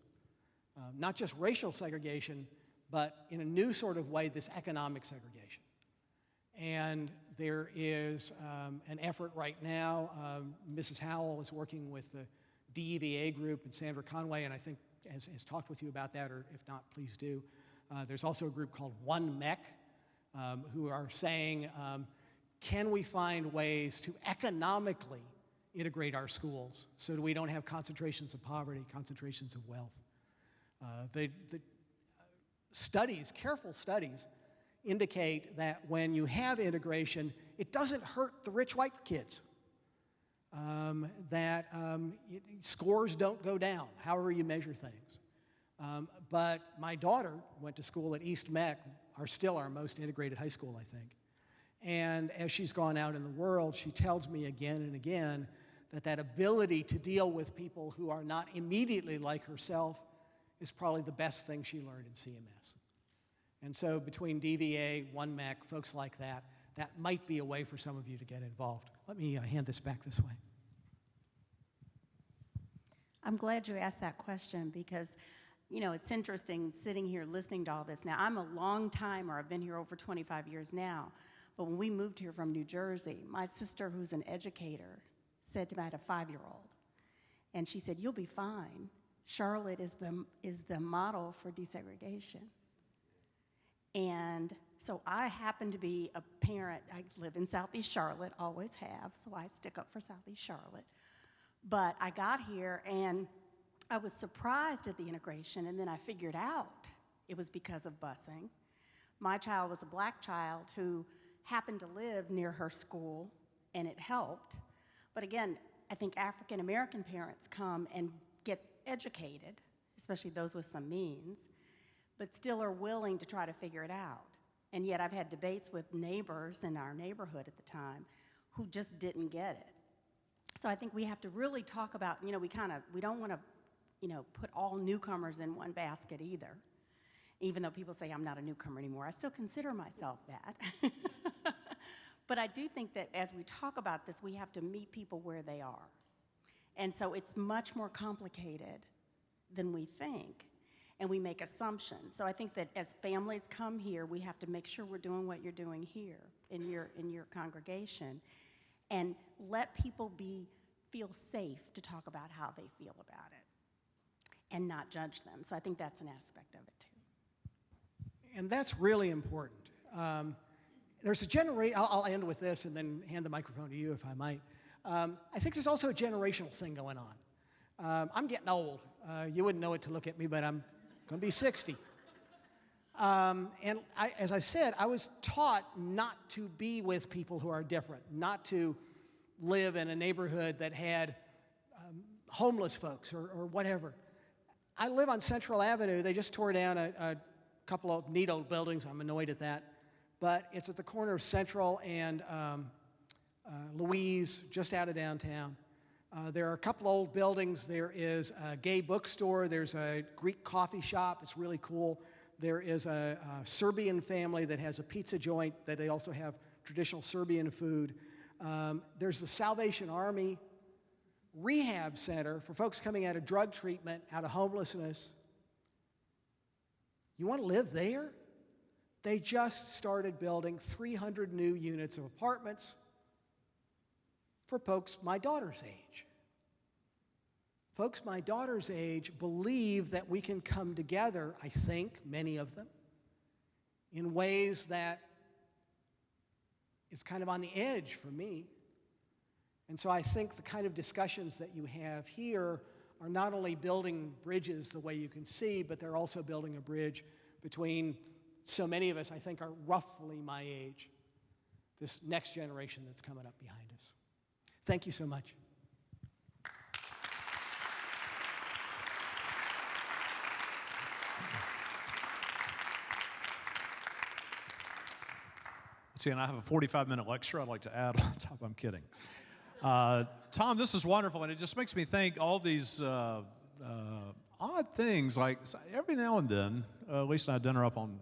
Not just racial segregation, but in a new sort of way, this economic segregation. And there is an effort right now. Mrs. Howell is working with the DEVA group and Sandra Conway, and I think has talked with you about that, or if not, please do. There's also a group called One MEC who are saying, can we find ways to economically integrate our schools so that we don't have concentrations of poverty, concentrations of wealth? The studies, careful studies, indicate that when you have integration, it doesn't hurt the rich white kids. Scores don't go down, however you measure things. But my daughter went to school at East Meck, still our most integrated high school, I think. And as she's gone out in the world, she tells me again and again that ability to deal with people who are not immediately like herself is probably the best thing she learned in CMS. And so between DVA, One MEC, folks like that, that might be a way for some of you to get involved. Let me hand this back this way. I'm glad you asked that question because, it's interesting sitting here listening to all this. Now, I'm a long timer. I've been here over 25 years now. But when we moved here from New Jersey, my sister, who's an educator, said to me, I had a 5-year-old, and she said, "You'll be fine. Charlotte is the model for desegregation." And so I happen to be a parent. I live in Southeast Charlotte, always have, so I stick up for Southeast Charlotte. But I got here, and I was surprised at the integration, and then I figured out it was because of busing. My child was a black child who happened to live near her school, and it helped. But again, I think African-American parents come and get educated, especially those with some means, but still are willing to try to figure it out. And yet I've had debates with neighbors in our neighborhood at the time who just didn't get it. So I think we have to really talk about, we don't want to, put all newcomers in one basket either. Even though people say I'm not a newcomer anymore, I still consider myself that. But I do think that as we talk about this, we have to meet people where they are. And so it's much more complicated than we think, and we make assumptions. So I think that as families come here, we have to make sure we're doing what you're doing here in your congregation, and let people feel safe to talk about how they feel about it, and not judge them. So I think that's an aspect of it too. And that's really important. There's a generation, I'll end with this and then hand the microphone to you if I might. I think there's also a generational thing going on. I'm getting old. You wouldn't know it to look at me, but I'm going to be 60. And as I said, I was taught not to be with people who are different, not to live in a neighborhood that had homeless folks or whatever. I live on Central Avenue. They just tore down a couple of neat old buildings. I'm annoyed at that. But it's at the corner of Central and Louise, just out of downtown. There are a couple old buildings. There is a gay bookstore. There's a Greek coffee shop. It's really cool. There is a Serbian family that has a pizza joint that they also have traditional Serbian food. There's the Salvation Army Rehab Center for folks coming out of drug treatment, out of homelessness. You want to live there? They just started building 300 new units of apartments for folks my daughter's age. Folks my daughter's age believe that we can come together, I think, many of them, in ways that is kind of on the edge for me. And so I think the kind of discussions that you have here are not only building bridges the way you can see, but they're also building a bridge between so many of us, I think, are roughly my age, this next generation that's coming up behind us. Thank you so much. See, and I have a 45-minute lecture I'd like to add on top. I'm kidding. Tom, this is wonderful, and it just makes me think all these odd things, like every now and then, Lisa and I had dinner up on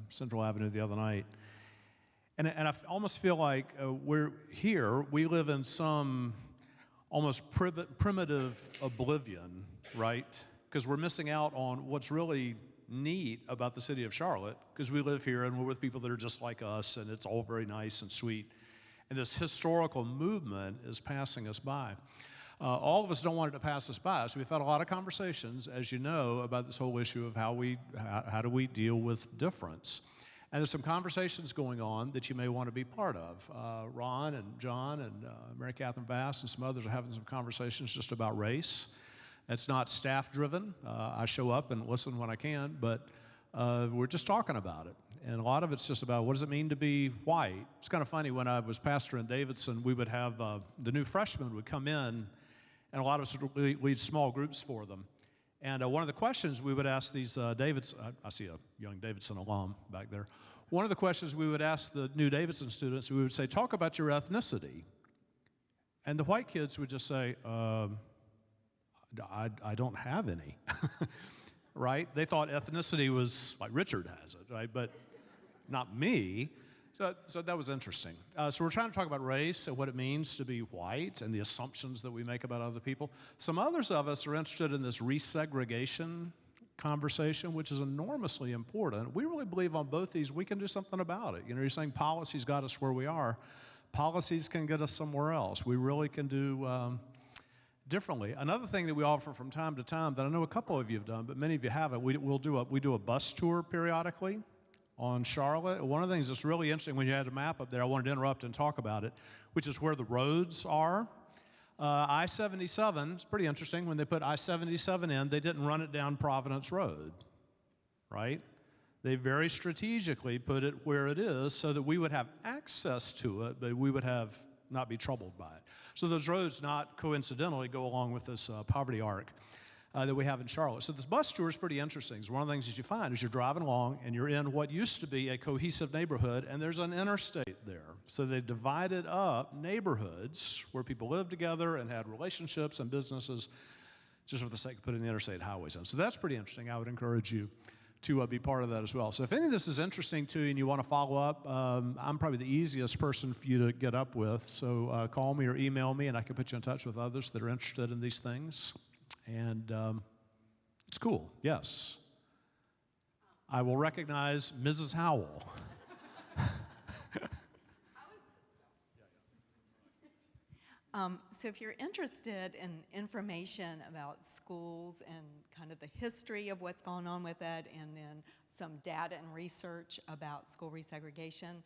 Central Avenue the other night, and I almost feel like we're here, we live in some almost primitive oblivion, right? Because we're missing out on what's really neat about the city of Charlotte, because we live here and we're with people that are just like us, and it's all very nice and sweet. And this historical movement is passing us by. All of us don't want it to pass us by, so we've had a lot of conversations, as you know, about this whole issue of how do we deal with difference. And there's some conversations going on that you may want to be part of. Ron and John and Mary Catherine Bass and some others are having some conversations just about race. It's not staff-driven. I show up and listen when I can, but we're just talking about it. And a lot of it's just about what does it mean to be white. It's kind of funny, when I was pastor in Davidson, we would have the new freshmen would come in, and a lot of us would lead small groups for them. And one of the questions we would ask these I see a young Davidson alum back there. One of the questions we would ask the new Davidson students, we would say, talk about your ethnicity. And the white kids would just say, I don't have any, right? They thought ethnicity was like Richard has it, right? But not me. So that was interesting. So we're trying to talk about race and what it means to be white and the assumptions that we make about other people. Some others of us are interested in this resegregation conversation, which is enormously important. We really believe on both these we can do something about it. You know, you're saying policies got us where we are. Policies can get us somewhere else. We really can do differently. Another thing that we offer from time to time that I know a couple of you have done, but many of you haven't, we do a bus tour periodically on Charlotte. One of the things that's really interesting when you had a map up there, I wanted to interrupt and talk about it, which is where the roads are. I-77, it's pretty interesting. When they put I-77 in, they didn't run it down Providence Road, right? They very strategically put it where it is so that we would have access to it, but we would not be troubled by it. So those roads not coincidentally go along with this poverty arc that we have in Charlotte. So this bus tour is pretty interesting. One of the things that you find is you're driving along and you're in what used to be a cohesive neighborhood, and there's an interstate there. So they divided up neighborhoods where people lived together and had relationships and businesses just for the sake of putting the interstate highways in. So that's pretty interesting. I would encourage you to be part of that as well. So if any of this is interesting to you and you want to follow up, I'm probably the easiest person for you to get up with. So call me or email me, and I can put you in touch with others that are interested in these things. And it's cool, yes. I will recognize Mrs. Howell. So if you're interested in information about schools and kind of the history of what's going on with it, and then some data and research about school resegregation,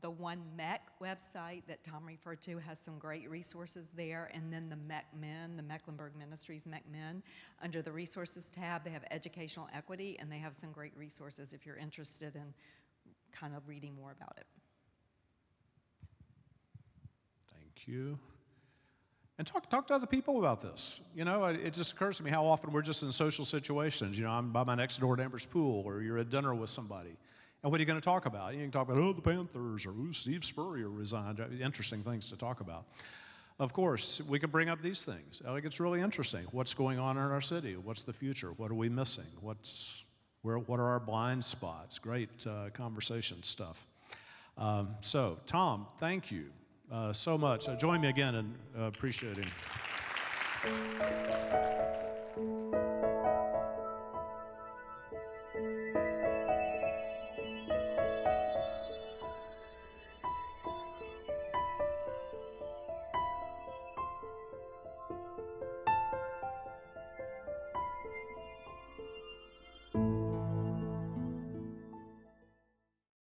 the One MEC website that Tom referred to has some great resources there, and then the MECMIN, the Mecklenburg Ministries MECMIN, under the resources tab, they have educational equity, and they have some great resources if you're interested in kind of reading more about it. Thank you. And talk to other people about this. You know, it just occurs to me how often we're just in social situations. You know, I'm by my next door neighbor's pool, or you're at dinner with somebody. And what are you going to talk about? You can talk about, the Panthers, or Steve Spurrier resigned. Interesting things to talk about. of course, we can bring up these things. I think it's really interesting. What's going on in our city? What's the future? What are we missing? What are our blind spots? Great conversation stuff. So, Tom, thank you so much. Join me again in appreciating.